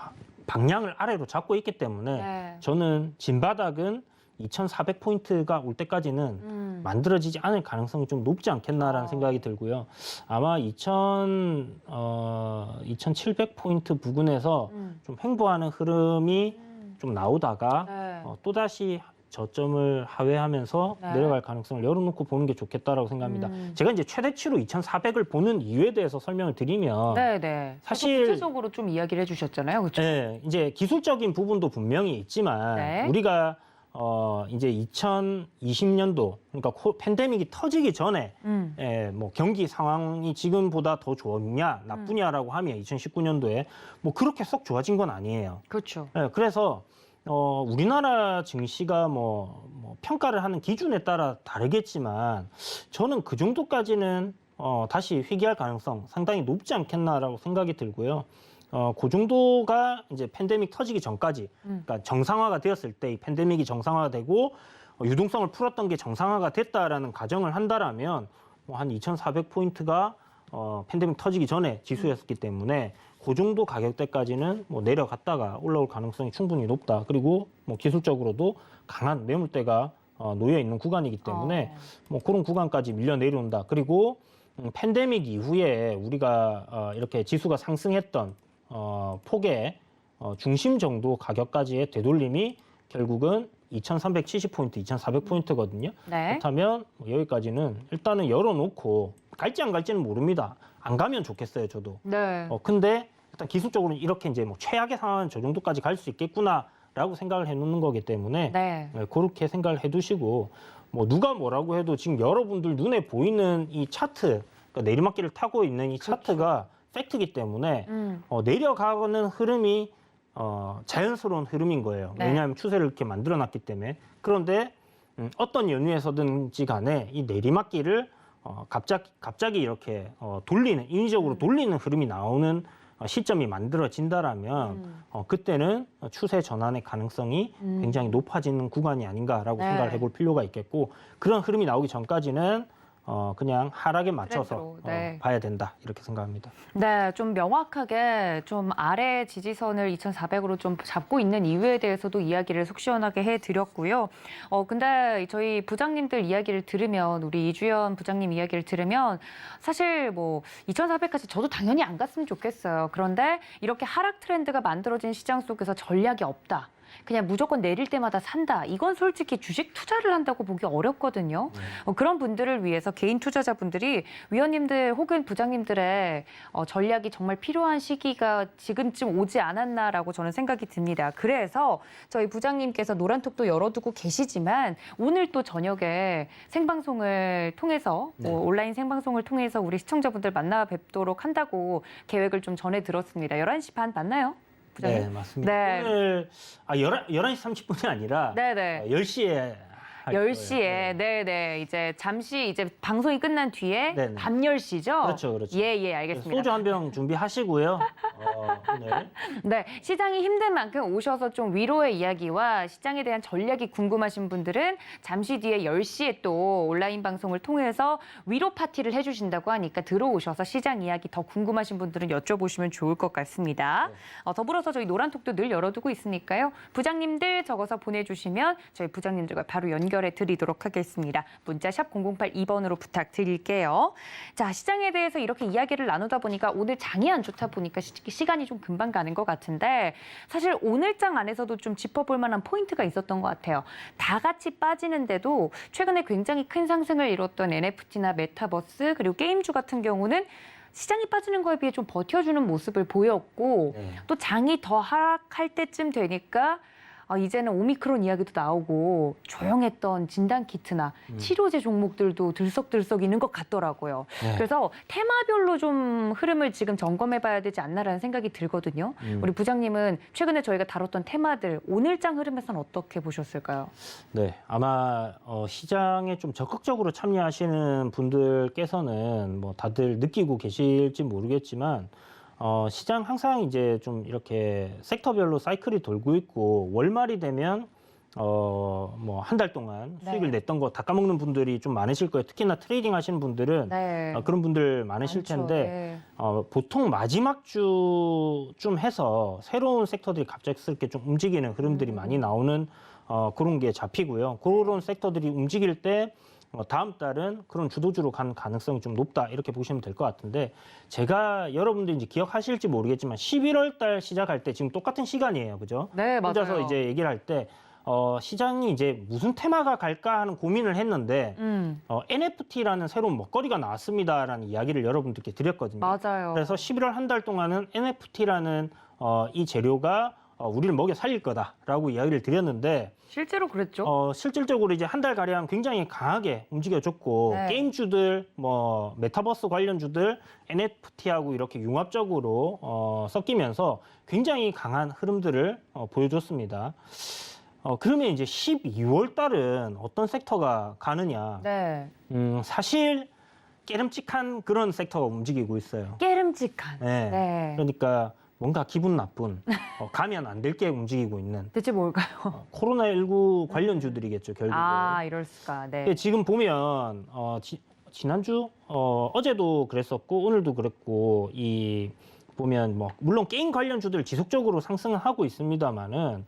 방향을 아래로 잡고 있기 때문에 네. 저는 진바닥은 2,400포인트가 올 때까지는 만들어지지 않을 가능성이 좀 높지 않겠나라는 생각이 들고요. 아마 2,700포인트 부근에서 좀 횡보하는 흐름이 좀 나오다가 네. 또다시 저점을 하회하면서 네. 내려갈 가능성을 열어놓고 보는 게 좋겠다라고 생각합니다. 제가 이제 최대치로 2,400을 보는 이유에 대해서 설명을 드리면 네. 사실 구체적으로 좀 이야기를 해주셨잖아요. 그렇죠? 네, 이제 기술적인 부분도 분명히 있지만 네. 우리가 이제 2020년도 그러니까 팬데믹이 터지기 전에 뭐 경기 상황이 지금보다 더 좋냐 나쁘냐라고 하면 2019년도에 뭐 그렇게 썩 좋아진 건 아니에요. 그렇죠. 네, 그래서 우리나라 증시가 뭐 평가를 하는 기준에 따라 다르겠지만 저는 그 정도까지는 다시 회귀할 가능성 상당히 높지 않겠나라고 생각이 들고요. 그 정도가 이제 팬데믹 터지기 전까지, 그러니까 정상화가 되었을 때 이 팬데믹이 정상화가 되고 유동성을 풀었던 게 정상화가 됐다라는 가정을 한다라면 뭐 한 2,400포인트가 팬데믹 터지기 전에 지수였기 때문에 그 정도 가격대까지는 뭐 내려갔다가 올라올 가능성이 충분히 높다. 그리고 뭐 기술적으로도 강한 매물대가 놓여 있는 구간이기 때문에 뭐 그런 구간까지 밀려 내려온다. 그리고 팬데믹 이후에 우리가 이렇게 지수가 상승했던 폭의 중심 정도 가격까지의 되돌림이 결국은 2,370포인트, 2,400포인트거든요. 네. 그렇다면 여기까지는 일단은 열어놓고 갈지 안 갈지는 모릅니다. 안 가면 좋겠어요, 저도. 네. 근데 일단 기술적으로는 이렇게 이제 뭐 최악의 상황은 저 정도까지 갈 수 있겠구나라고 생각을 해놓는 거기 때문에 네. 그렇게 생각을 해두시고 뭐 누가 뭐라고 해도 지금 여러분들 눈에 보이는 이 차트, 그러니까 내리막길을 타고 있는 이 차트가 팩트이기 때문에 내려가는 흐름이 자연스러운 흐름인 거예요. 네. 왜냐하면 추세를 이렇게 만들어놨기 때문에. 그런데 어떤 연유에서든지 간에 이 내리막길을 갑자기 이렇게 인위적으로 돌리는 흐름이 나오는 시점이 만들어진다라면 그때는 추세 전환의 가능성이 굉장히 높아지는 구간이 아닌가라고 네. 생각을 해볼 필요가 있겠고, 그런 흐름이 나오기 전까지는 그냥 하락에 맞춰서 트렌드로, 네. 봐야 된다 이렇게 생각합니다. 네, 좀 명확하게 좀 아래 지지선을 2,400으로 좀 잡고 있는 이유에 대해서도 이야기를 속 시원하게 해드렸고요. 근데 저희 부장님들 이야기를 들으면, 우리 이주연 부장님 이야기를 들으면 사실 뭐 2,400까지 저도 당연히 안 갔으면 좋겠어요. 그런데 이렇게 하락 트렌드가 만들어진 시장 속에서 전략이 없다. 그냥 무조건 내릴 때마다 산다. 이건 솔직히 주식 투자를 한다고 보기 어렵거든요. 그런 분들을 위해서 개인 투자자분들이 위원님들 혹은 부장님들의 전략이 정말 필요한 시기가 지금쯤 오지 않았나라고 저는 생각이 듭니다. 그래서 저희 부장님께서 노란톡도 열어두고 계시지만 오늘 또 저녁에 생방송을 통해서 뭐 온라인 생방송을 통해서 우리 시청자분들 만나 뵙도록 한다고 계획을 좀 전해 들었습니다. 11시 반 맞나요? 부장님? 네, 맞습니다. 네. 오늘 11시 30분이 아니라 네네. 10시에 할 10시에 거예요. 네네 이제 잠시 이제 방송이 끝난 뒤에 네네. 밤 10시죠? 그렇죠, 그렇죠. 예, 알겠습니다. 소주 한 병 준비하시고요. 오늘 네, 시장이 힘든 만큼 오셔서 좀 위로의 이야기와 시장에 대한 전략이 궁금하신 분들은 잠시 뒤에 10시에 또 온라인 방송을 통해서 위로 파티를 해주신다고 하니까 들어오셔서 시장 이야기 더 궁금하신 분들은 여쭤보시면 좋을 것 같습니다. 더불어서 저희 노란톡도 늘 열어두고 있으니까요. 부장님들 적어서 보내주시면 저희 부장님들과 바로 연결해 드리도록 하겠습니다. 문자 샵 0082번으로 부탁드릴게요. 자, 시장에 대해서 이렇게 이야기를 나누다 보니까 오늘 장이 안 좋다 보니까 시간이 좀 금방 가는 것 같은데 사실 오늘 장 안에서도 좀 짚어볼 만한 포인트가 있었던 것 같아요. 다 같이 빠지는데도 최근에 굉장히 큰 상승을 이뤘던 NFT나 메타버스 그리고 게임주 같은 경우는 시장이 빠지는 거에 비해 좀 버텨주는 모습을 보였고 네. 또 장이 더 하락할 때쯤 되니까 이제는 오미크론 이야기도 나오고 조용했던 진단키트나 치료제 종목들도 들썩들썩 있는 것 같더라고요. 네. 그래서 테마별로 좀 흐름을 지금 점검해봐야 되지 않나라는 생각이 들거든요. 우리 부장님은 최근에 저희가 다뤘던 테마들 오늘장 흐름에서는 어떻게 보셨을까요? 네, 아마 시장에 좀 적극적으로 참여하시는 분들께서는 뭐 다들 느끼고 계실지 모르겠지만 시장 항상 이제 좀 이렇게 섹터별로 사이클이 돌고 있고 월말이 되면 뭐 한 달 동안 네. 수익을 냈던 거 다 까먹는 분들이 좀 많으실 거예요. 특히나 트레이딩 하시는 분들은 네. 그런 분들 많으실 많죠. 텐데 네. 보통 마지막 주쯤 해서 새로운 섹터들이 갑작스럽게 좀 움직이는 흐름들이 많이 나오는 그런 게 잡히고요. 그런 섹터들이 움직일 때 다음 달은 그런 주도주로 가는 가능성이 좀 높다 이렇게 보시면 될 것 같은데 제가 여러분들이 이제 기억하실지 모르겠지만 11월 달 시작할 때 지금 똑같은 시간이에요, 그죠? 네, 맞아요. 혼자서 이제 얘기를 할 때 시장이 이제 무슨 테마가 갈까 하는 고민을 했는데 NFT라는 새로운 먹거리가 나왔습니다라는 이야기를 여러분들께 드렸거든요. 맞아요. 그래서 11월 한 달 동안은 NFT라는 이 재료가 우리를 먹여 살릴 거다라고 이야기를 드렸는데 실제로 그랬죠? 실질적으로 이제 한 달 가량 굉장히 강하게 움직여줬고 네. 게임주들, 뭐 메타버스 관련주들 NFT하고 이렇게 융합적으로 섞이면서 굉장히 강한 흐름들을 보여줬습니다. 그러면 이제 12월 달은 어떤 섹터가 가느냐? 네. 사실 깨름직한 그런 섹터가 움직이고 있어요. 깨름직한. 네. 네. 그러니까 뭔가 기분 나쁜, 가면 안 될 게 움직이고 있는 대체 뭘까요? 코로나19 관련주들이겠죠, 결국은. 이럴 수가. 네. 근데 지금 보면 지난주 어제도 그랬었고 오늘도 그랬고 보면 뭐 물론 게임 관련주들 지속적으로 상승을 하고 있습니다만은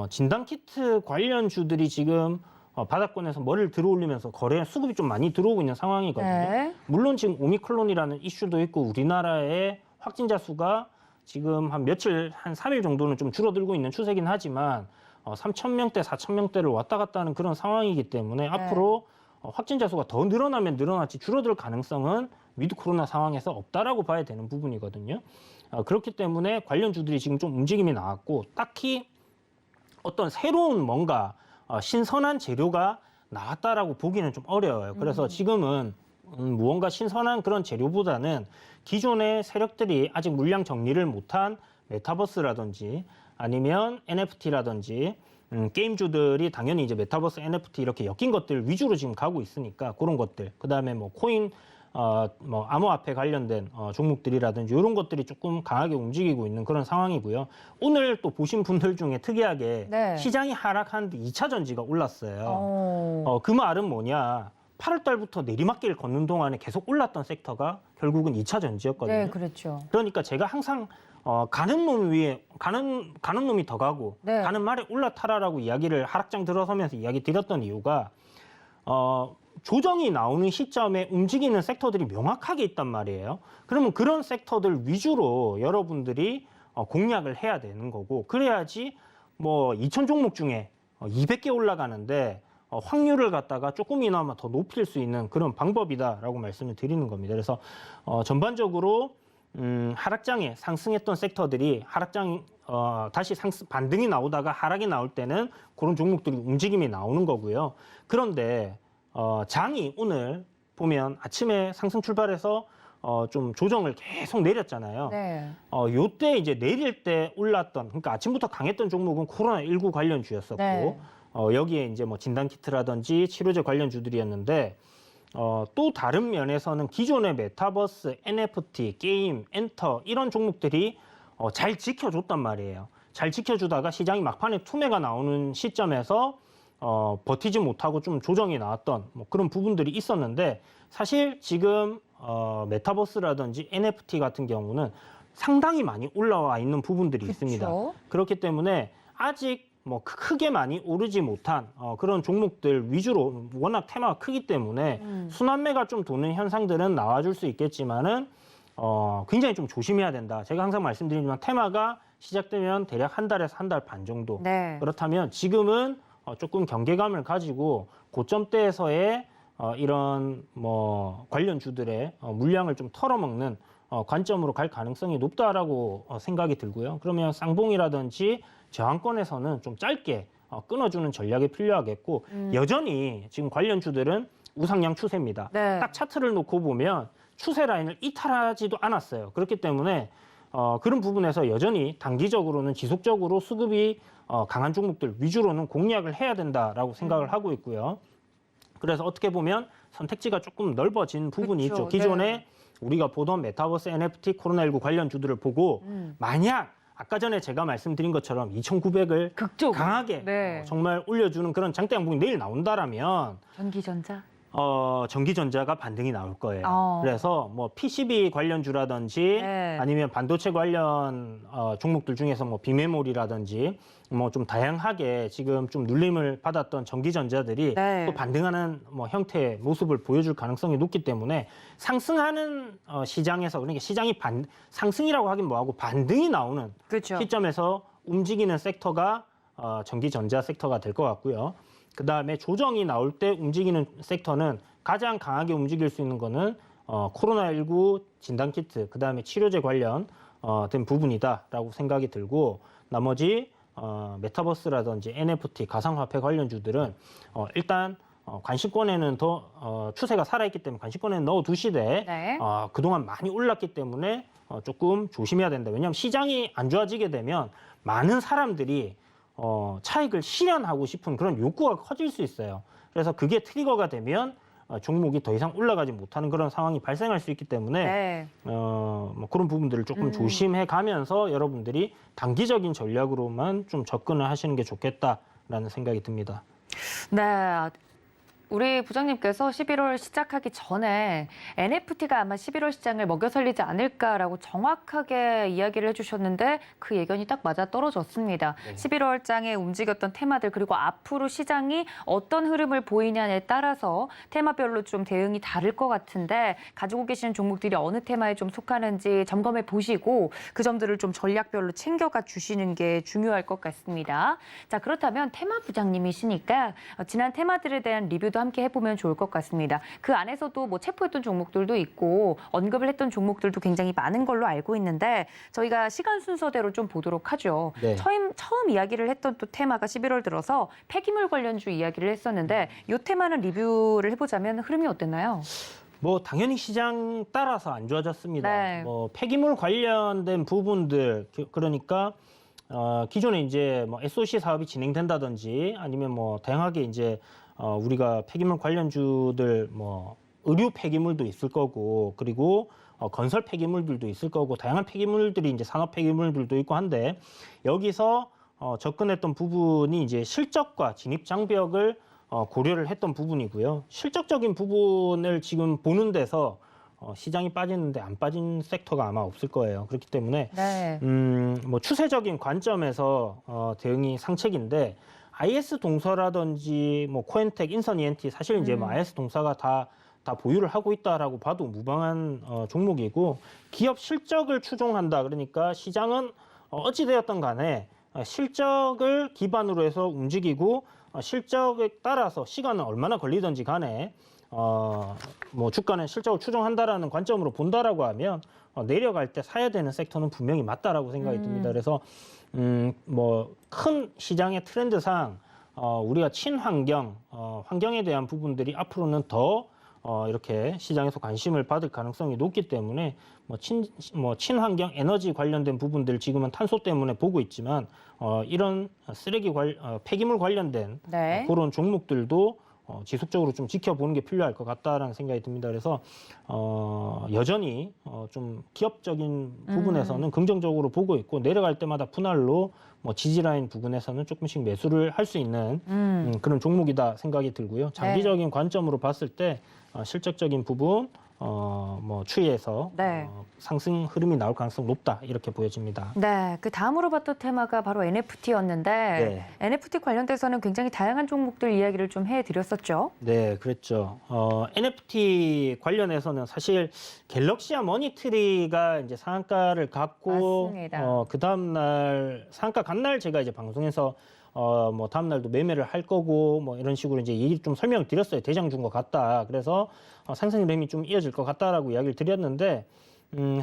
진단키트 관련주들이 지금 바닥권에서 머리를 들어올리면서 거래 수급이 좀 많이 들어오고 있는 상황이거든요. 네. 물론 지금 오미크론이라는 이슈도 있고 우리나라의 확진자 수가 지금 한 3일 정도는 좀 줄어들고 있는 추세긴 하지만 3,000명대, 4,000명대를 왔다 갔다 하는 그런 상황이기 때문에 앞으로 확진자 수가 더 늘어나면 늘어났지 줄어들 가능성은 위드 코로나 상황에서 없다라고 봐야 되는 부분이거든요. 그렇기 때문에 관련주들이 지금 좀 움직임이 나왔고 딱히 어떤 새로운 뭔가 신선한 재료가 나왔다라고 보기는 좀 어려워요. 그래서 지금은 무언가 신선한 그런 재료보다는 기존의 세력들이 아직 물량 정리를 못한 메타버스라든지 아니면 NFT라든지 게임주들이 당연히 이제 메타버스, NFT 이렇게 엮인 것들 위주로 지금 가고 있으니까 그런 것들, 그다음에 뭐 코인, 뭐 암호화폐 관련된 종목들이라든지 이런 것들이 조금 강하게 움직이고 있는 그런 상황이고요. 오늘 또 보신 분들 중에 특이하게 네. 시장이 하락하는데 2차 전지가 올랐어요. 어. 그 말은 뭐냐? 8월 달부터 내리막길 걷는 동안에 계속 올랐던 섹터가 결국은 2차 전지였거든요. 네, 그렇죠. 그러니까 제가 항상 가는 놈 위에 가는 놈이 더 가고 네. 가는 말에 올라타라라고 이야기를 하락장 들어서면서 이야기 드렸던 이유가 조정이 나오는 시점에 움직이는 섹터들이 명확하게 있단 말이에요. 그러면 그런 sek터들 위주로 여러분들이 공략을 해야 되는 거고 그래야지 뭐 2,000 종목 중에 200개 올라가는데 확률을 갖다가 조금이나마 더 높일 수 있는 그런 방법이다라고 말씀을 드리는 겁니다. 그래서 전반적으로 하락장에 상승했던 섹터들이 하락장 다시 반등이 나오다가 하락이 나올 때는 그런 종목들이 움직임이 나오는 거고요. 그런데 장이 오늘 보면 아침에 상승 출발해서 좀 조정을 계속 내렸잖아요. 네. 요때 이제 내릴 때 올랐던, 그러니까 아침부터 강했던 종목은 코로나19 관련주였었고, 네. 여기에 이제 뭐 진단키트라든지 치료제 관련주들이었는데 또 다른 면에서는 기존의 메타버스, NFT, 게임, 엔터 이런 종목들이 잘 지켜줬단 말이에요. 잘 지켜주다가 시장이 막판에 투매가 나오는 시점에서 버티지 못하고 좀 조정이 나왔던 뭐 그런 부분들이 있었는데 사실 지금 메타버스라든지 NFT 같은 경우는 상당히 많이 올라와 있는 부분들이 있습니다. 그렇기 때문에 아직 뭐 크게 많이 오르지 못한 그런 종목들 위주로 워낙 테마가 크기 때문에 순환매가 좀 도는 현상들은 나와줄 수 있겠지만은 굉장히 좀 조심해야 된다. 제가 항상 말씀드리지만 테마가 시작되면 대략 한 달에서 한 달 반 정도. 네. 그렇다면 지금은 조금 경계감을 가지고 고점대에서의 이런 뭐 관련주들의 물량을 좀 털어먹는 관점으로 갈 가능성이 높다라고 생각이 들고요. 그러면 쌍봉이라든지 저항권에서는 좀 짧게 끊어주는 전략이 필요하겠고 여전히 지금 관련주들은 우상향 추세입니다. 네. 딱 차트를 놓고 보면 추세 라인을 이탈하지도 않았어요. 그렇기 때문에 그런 부분에서 여전히 단기적으로는 지속적으로 수급이 강한 종목들 위주로는 공략을 해야 된다라고 생각을 하고 있고요. 그래서 어떻게 보면 선택지가 조금 넓어진 부분이 그렇죠. 있죠. 기존에 네. 우리가 보던 메타버스, NFT, 코로나19 관련주들을 보고 만약 아까 전에 제가 말씀드린 것처럼 2,900을 극적으로. 강하게 네. 정말 올려주는 그런 장대 양봉이 내일 나온다라면 전기전자. 전기전자가 반등이 나올 거예요. 어. 그래서 뭐 PCB 관련주라든지 네. 아니면 반도체 관련 종목들 중에서 뭐 비메모리라든지 뭐 좀 다양하게 지금 좀 눌림을 받았던 전기전자들이 네. 또 반등하는 뭐 형태의 모습을 보여줄 가능성이 높기 때문에 상승하는 시장에서 그러니까 시장이 상승이라고 하긴 뭐하고 반등이 나오는 그렇죠. 시점에서 움직이는 섹터가 전기전자 섹터가 될 것 같고요. 그다음에 조정이 나올 때 움직이는 섹터는 가장 강하게 움직일 수 있는 거는 코로나19 진단키트, 그다음에 치료제 관련 된 부분이다라고 생각이 들고 나머지 메타버스라든지 NFT, 가상화폐 관련주들은 일단 관심권에는 더 추세가 살아있기 때문에 관심권에는 넣어두시되 네. 그동안 많이 올랐기 때문에 조금 조심해야 된다. 왜냐하면 시장이 안 좋아지게 되면 많은 사람들이 차익을 실현하고 싶은 그런 욕구가 커질 수 있어요. 그래서 그게 트리거가 되면 종목이 더 이상 올라가지 못하는 그런 상황이 발생할 수 있기 때문에 네. 뭐 그런 부분들을 조금 조심해 가면서 여러분들이 단기적인 전략으로만 좀 접근을 하시는 게 좋겠다라는 생각이 듭니다. 네. 우리 부장님께서 11월 시작하기 전에 NFT가 아마 11월 시장을 먹여 살리지 않을까라고 정확하게 이야기를 해주셨는데 그 예견이 딱 맞아 떨어졌습니다. 네. 11월 장에 움직였던 테마들 그리고 앞으로 시장이 어떤 흐름을 보이냐에 따라서 테마별로 좀 대응이 다를 것 같은데 가지고 계시는 종목들이 어느 테마에 좀 속하는지 점검해 보시고 그 점들을 좀 전략별로 챙겨가 주시는 게 중요할 것 같습니다. 자, 그렇다면 테마 부장님이시니까 지난 테마들에 대한 리뷰도 함께 해보면 좋을 것 같습니다. 그 안에서도 뭐 체포했던 종목들도 있고 언급을 했던 종목들도 굉장히 많은 걸로 알고 있는데 저희가 시간 순서대로 좀 보도록 하죠. 네. 처음 이야기를 했던 또 테마가 11월 들어서 폐기물 관련주 이야기를 했었는데 이 테마는 리뷰를 해보자면 흐름이 어땠나요? 뭐 당연히 시장 따라서 안 좋아졌습니다. 네. 뭐 폐기물 관련된 부분들 그러니까 기존에 이제 뭐 SOC 사업이 진행된다든지 아니면 뭐 다양하게 이제 우리가 폐기물 관련주들 뭐 의류 폐기물도 있을 거고 그리고 건설 폐기물들도 있을 거고 다양한 폐기물들이 이제 산업 폐기물들도 있고 한데 여기서 접근했던 부분이 이제 실적과 진입 장벽을 고려를 했던 부분이고요. 실적적인 부분을 지금 보는 데서 시장이 빠지는데 안 빠진 섹터가 아마 없을 거예요. 그렇기 때문에 네. 뭐 추세적인 관점에서 대응이 상책인데 IS 동사라든지 뭐 코엔텍, 인선 ENT 사실 이제 뭐 IS 동사가 다 보유를 하고 있다라고 봐도 무방한 종목이고 기업 실적을 추종한다. 그러니까 시장은 어찌 되었던 간에 실적을 기반으로 해서 움직이고 실적에 따라서 시간은 얼마나 걸리든지 간에 뭐 주가는 실적을 추종한다라는 관점으로 본다라고 하면 내려갈 때 사야 되는 섹터는 분명히 맞다라고 생각이 듭니다. 그래서 뭐 큰 시장의 트렌드상 우리가 친환경 환경에 대한 부분들이 앞으로는 더 이렇게 시장에서 관심을 받을 가능성이 높기 때문에 친환경 에너지 관련된 부분들 지금은 탄소 때문에 보고 있지만 이런 폐기물 관련된 네. 그런 종목들도 지속적으로 좀 지켜보는 게 필요할 것 같다라는 생각이 듭니다. 그래서 여전히 좀 기업적인 부분에서는 긍정적으로 보고 있고 내려갈 때마다 분할로 지지라인 부분에서는 조금씩 매수를 할 수 있는 그런 종목이다 생각이 들고요. 장기적인 관점으로 봤을 때 실적적인 부분 추이에서 네. 상승 흐름이 나올 가능성이 높다 이렇게 보여집니다. 네, 그 다음으로 봤던 테마가 바로 NFT였는데 네. NFT 관련돼서는 굉장히 다양한 종목들 이야기를 좀 해드렸었죠. 네, 그랬죠. NFT 관련해서는 사실 갤럭시와 머니트리가 이제 상한가를 갖고 맞습니다. 그 다음 날 상한가 간 날 제가 이제 방송에서 다음 날도 매매를 할 거고 이런 식으로 이제 얘기 좀 설명드렸어요. 대장 준 것 같다. 그래서 상승 흐름이 좀 이어질 것 같다라고 이야기를 드렸는데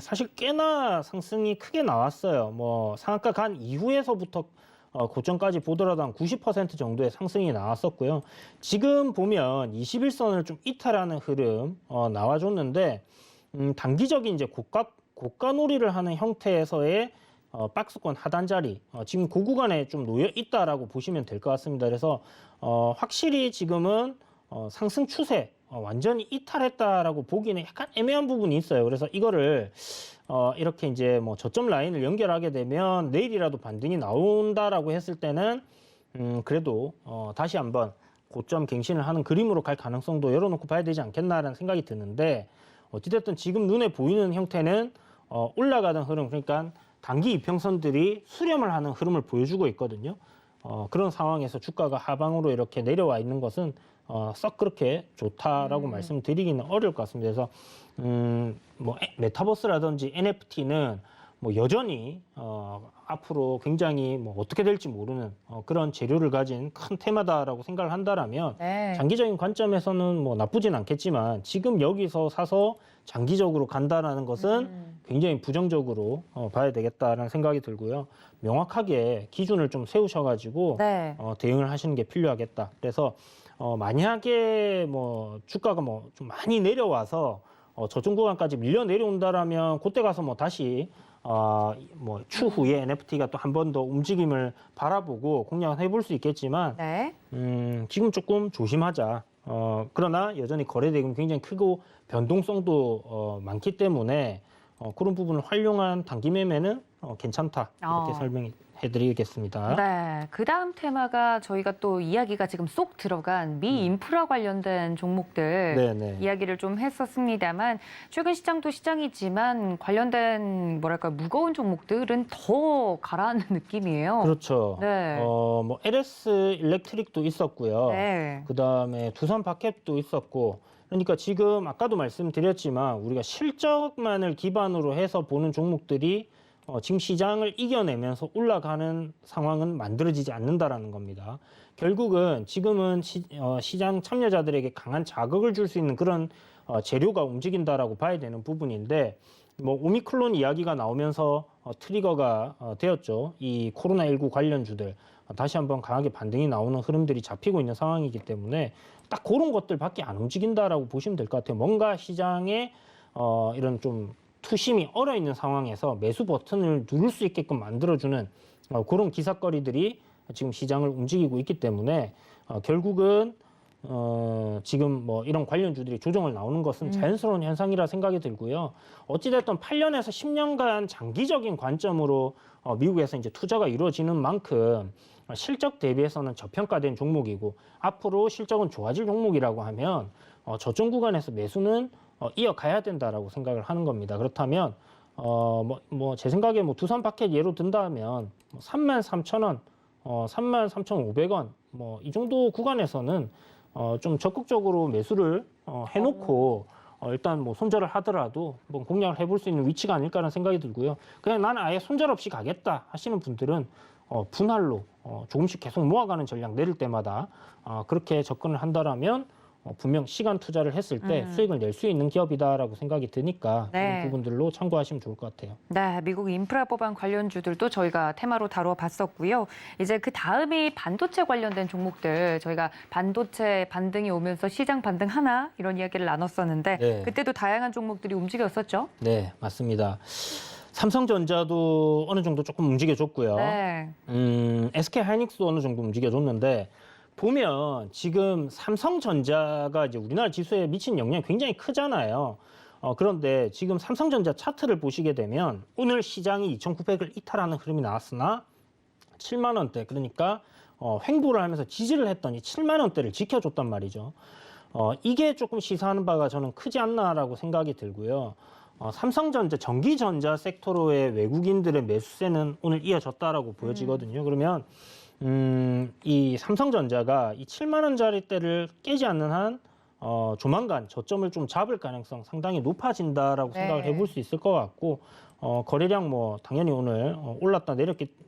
사실 꽤나 상승이 크게 나왔어요. 상한가 간 이후에서부터 고점까지 보더라도 한 90% 정도의 상승이 나왔었고요. 지금 보면 21선을 좀 이탈하는 흐름 나와줬는데 단기적인 이제 고가놀이를 하는 형태에서의 박스권 하단 자리 지금 그 구간에 좀 놓여 있다라고 보시면 될 것 같습니다. 그래서 확실히 지금은 상승 추세 완전히 이탈했다라고 보기는 약간 애매한 부분이 있어요. 그래서 이거를 이렇게 이제 저점 라인을 연결하게 되면 내일이라도 반등이 나온다라고 했을 때는 그래도 다시 한번 고점 갱신을 하는 그림으로 갈 가능성도 열어놓고 봐야 되지 않겠나라는 생각이 드는데 어찌됐든 지금 눈에 보이는 형태는 올라가던 흐름 그러니까 단기 이평선들이 수렴을 하는 흐름을 보여주고 있거든요. 그런 상황에서 주가가 하방으로 이렇게 내려와 있는 것은 썩 그렇게 좋다라고 말씀드리기는 어려울 것 같습니다. 그래서 메타버스라든지 NFT는 여전히 앞으로 굉장히 어떻게 될지 모르는 그런 재료를 가진 큰 테마다라고 생각을 한다라면 네. 장기적인 관점에서는 나쁘진 않겠지만 지금 여기서 사서 장기적으로 간다라는 것은 굉장히 부정적으로 봐야 되겠다라는 생각이 들고요. 명확하게 기준을 좀 세우셔가지고 네. 대응을 하시는 게 필요하겠다. 그래서 만약에 주가가 좀 많이 내려와서 저점 구간까지 밀려 내려온다라면 그때 가서 다시 추후에 NFT가 또 한 번 더 움직임을 바라보고 공략을 해볼 수 있겠지만 네. 지금 조금 조심하자. 그러나 여전히 거래 대금이 굉장히 크고 변동성도 많기 때문에 그런 부분을 활용한 단기 매매는 괜찮다 이렇게 설명해드리겠습니다. 네, 그 다음 테마가 저희가 또 이야기가 지금 쏙 들어간 미 인프라 관련된 종목들 네네. 이야기를 좀 했었습니다만 최근 시장도 시장이지만 관련된 무거운 종목들은 더 가라앉는 느낌이에요. 그렇죠. 네. LS 일렉트릭도 있었고요. 네. 그다음에 두산 바켓도 있었고 그러니까 지금 아까도 말씀드렸지만 우리가 실적만을 기반으로 해서 보는 종목들이 지금 시장을 이겨내면서 올라가는 상황은 만들어지지 않는다라는 겁니다. 결국은 지금은 시장 참여자들에게 강한 자극을 줄 수 있는 그런 재료가 움직인다라고 봐야 되는 부분인데 오미크론 이야기가 나오면서 트리거가 되었죠. 이 코로나19 관련주들 다시 한번 강하게 반등이 나오는 흐름들이 잡히고 있는 상황이기 때문에 딱 그런 것들밖에 안 움직인다라고 보시면 될 것 같아요. 뭔가 시장에 이런 좀 투심이 얼어있는 상황에서 매수 버튼을 누를 수 있게끔 만들어주는 그런 기사거리들이 지금 시장을 움직이고 있기 때문에 결국은 지금 이런 관련주들이 조정을 나오는 것은 자연스러운 현상이라 생각이 들고요. 어찌됐든 8년에서 10년간 장기적인 관점으로 미국에서 이제 투자가 이루어지는 만큼 실적 대비해서는 저평가된 종목이고 앞으로 실적은 좋아질 종목이라고 하면 저점 구간에서 매수는 이어가야 된다라고 생각을 하는 겁니다. 그렇다면 제 생각에 두산 바켓 예로 든다면 33,000원, 33,500원 이 정도 구간에서는 좀 적극적으로 매수를 해놓고 일단 손절을 하더라도 공략을 해볼 수 있는 위치가 아닐까라는 생각이 들고요. 그냥 나는 아예 손절 없이 가겠다 하시는 분들은 분할로 조금씩 계속 모아가는 전략 내릴 때마다 그렇게 접근을 한다라면 분명 시간 투자를 했을 때 수익을 낼 수 있는 기업이다라고 생각이 드니까 네. 그런 부분들로 참고하시면 좋을 것 같아요. 네, 미국 인프라 법안 관련주들도 저희가 테마로 다뤄봤었고요. 이제 그 다음이 반도체 관련된 종목들, 저희가 반도체 반등이 오면서 시장 반등하나 이런 이야기를 나눴었는데 네. 그때도 다양한 종목들이 움직였었죠. 네, 맞습니다. 삼성전자도 어느 정도 조금 움직여줬고요. 네. SK하이닉스도 어느 정도 움직여줬는데 보면 지금 삼성전자가 이제 우리나라 지수에 미친 영향이 굉장히 크잖아요. 그런데 지금 삼성전자 차트를 보시게 되면 오늘 시장이 2,900을 이탈하는 흐름이 나왔으나 7만 원대, 그러니까 횡보를 하면서 지지를 했더니 7만 원대를 지켜줬단 말이죠. 이게 조금 시사하는 바가 저는 크지 않나라고 생각이 들고요. 삼성전자, 전기전자 섹터로의 외국인들의 매수세는 오늘 이어졌다라고 보여지거든요. 그러면 이 삼성전자가 이 7만 원짜리대를 깨지 않는 한 조만간 저점을 좀 잡을 가능성 상당히 높아진다라고 네. 생각을 해볼 수 있을 것 같고 거래량 뭐 당연히 오늘 올랐다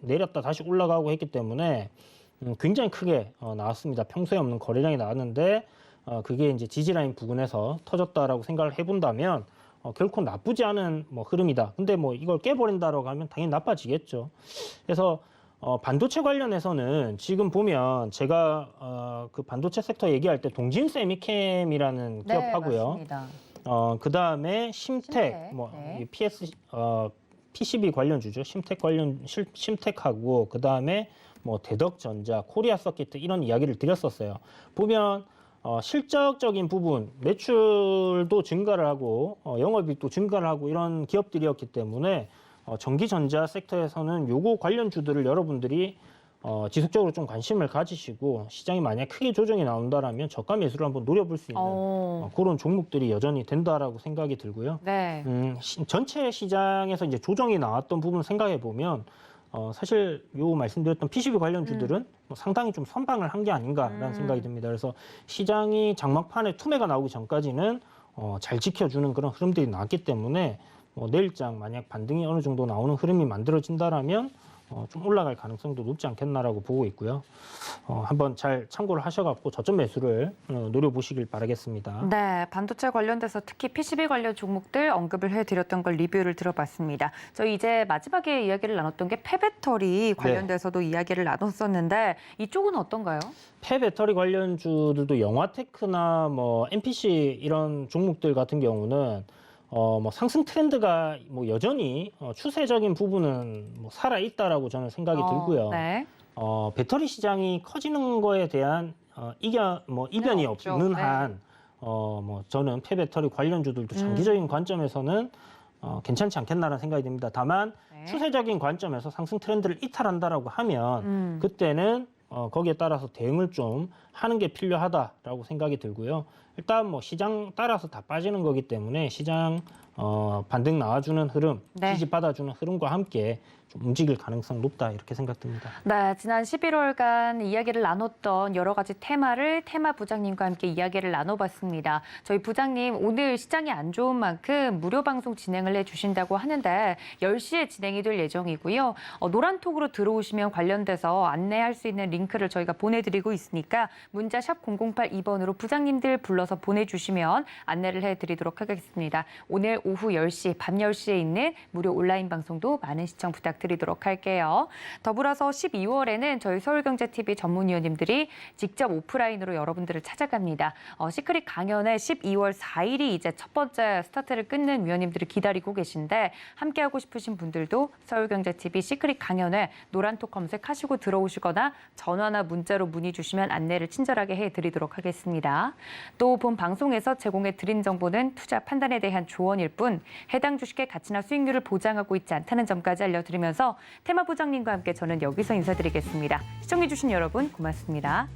내렸다 다시 올라가고 했기 때문에 굉장히 크게 나왔습니다. 평소에 없는 거래량이 나왔는데 그게 이제 지지라인 부근에서 터졌다라고 생각을 해본다면 결코 나쁘지 않은 뭐 흐름이다. 근데 뭐 이걸 깨버린다라고 하면 당연히 나빠지겠죠. 그래서 반도체 관련해서는 지금 보면 제가 그 반도체 섹터 얘기할 때 동진 세미캠이라는 기업하고요. 맞습니다. 그 다음에 심텍, 심텍, 뭐 네. 이 PCB 관련주죠. 심텍하고 그 다음에 뭐 대덕전자, 코리아서키트 이런 이야기를 드렸었어요. 보면 실적적인 부분, 매출도 증가를 하고 영업이익도 증가를 하고 이런 기업들이었기 때문에 전기전자 섹터에서는 요거 관련주들을 여러분들이 지속적으로 좀 관심을 가지시고 시장이 만약 크게 조정이 나온다라면 저가 매수를 한번 노려볼 수 있는 그런 종목들이 여전히 된다라고 생각이 들고요. 네. 전체 시장에서 이제 조정이 나왔던 부분 생각해 보면 사실 요 말씀드렸던 PCB 관련주들은 뭐 상당히 좀 선방을 한 게 아닌가라는 생각이 듭니다. 그래서 시장이 장막판에 투매가 나오기 전까지는 잘 지켜주는 그런 흐름들이 나왔기 때문에 내일장 만약 반등이 어느 정도 나오는 흐름이 만들어진다라면 좀 올라갈 가능성도 높지 않겠나라고 보고 있고요. 한번 잘 참고를 하셔갖고 저점 매수를 노려보시길 바라겠습니다. 네, 반도체 관련돼서 특히 PCB 관련 종목들 언급을 해드렸던 걸 리뷰를 들어봤습니다. 저희 이제 마지막에 이야기를 나눴던 게 폐배터리 관련돼서도 이야기를 나눴었는데 이쪽은 어떤가요? 폐배터리 관련주들도 영화테크나 뭐 MPC 이런 종목들 같은 경우는 뭐 상승 트렌드가 뭐 여전히 추세적인 부분은 뭐 살아 있다라고 저는 생각이 들고요. 네. 배터리 시장이 커지는 거에 대한 이변이 없죠. 없는 네. 한 뭐 저는 폐배터리 관련주들도 장기적인 관점에서는 괜찮지 않겠나라는 생각이 듭니다. 다만 네. 추세적인 관점에서 상승 트렌드를 이탈한다라고 하면 그때는 거기에 따라서 대응을 좀 하는 게 필요하다라고 생각이 들고요. 일단 뭐 시장 따라서 다 빠지는 거기 때문에 시장 반등 나와주는 흐름, 네. 지지 받아주는 흐름과 함께 좀 움직일 가능성 높다 이렇게 생각됩니다. 네, 지난 11월간 이야기를 나눴던 여러 가지 테마를 테마 부장님과 함께 이야기를 나눠봤습니다. 저희 부장님 오늘 시장이 안 좋은 만큼 무료 방송 진행을 해주신다고 하는데 10시에 진행이 될 예정이고요. 노란톡으로 들어오시면 관련돼서 안내할 수 있는 링크를 저희가 보내드리고 있으니까 문자 샵 0082번으로 부장님들 불러서 보내주시면 안내를 해드리도록 하겠습니다. 오늘 오후 10시, 밤 10시에 있는 무료 온라인 방송도 많은 시청 부탁드리도록 할게요. 더불어서 12월에는 저희 서울경제TV 전문위원님들이 직접 오프라인으로 여러분들을 찾아갑니다. 시크릿 강연회 12월 4일이 이제 첫 번째 스타트를 끊는 위원님들이 기다리고 계신데 함께하고 싶으신 분들도 서울경제TV 시크릿 강연회 노란톡 검색하시고 들어오시거나 전화나 문자로 문의 주시면 안내를 친절하게 해드리도록 하겠습니다. 또 본 방송에서 제공해 드린 정보는 투자 판단에 대한 조언일 뿐 해당 주식의 가치나 수익률을 보장하고 있지 않다는 점까지 알려드리면서 테마 부장님과 함께 저는 여기서 인사드리겠습니다. 시청해주신 여러분 고맙습니다.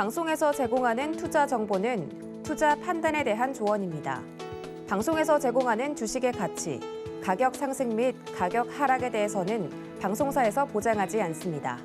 방송에서 제공하는 투자 정보는 투자 판단에 대한 조언입니다. 방송에서 제공하는 주식의 가치, 가격 상승 및 가격 하락에 대해서는 방송사에서 보장하지 않습니다.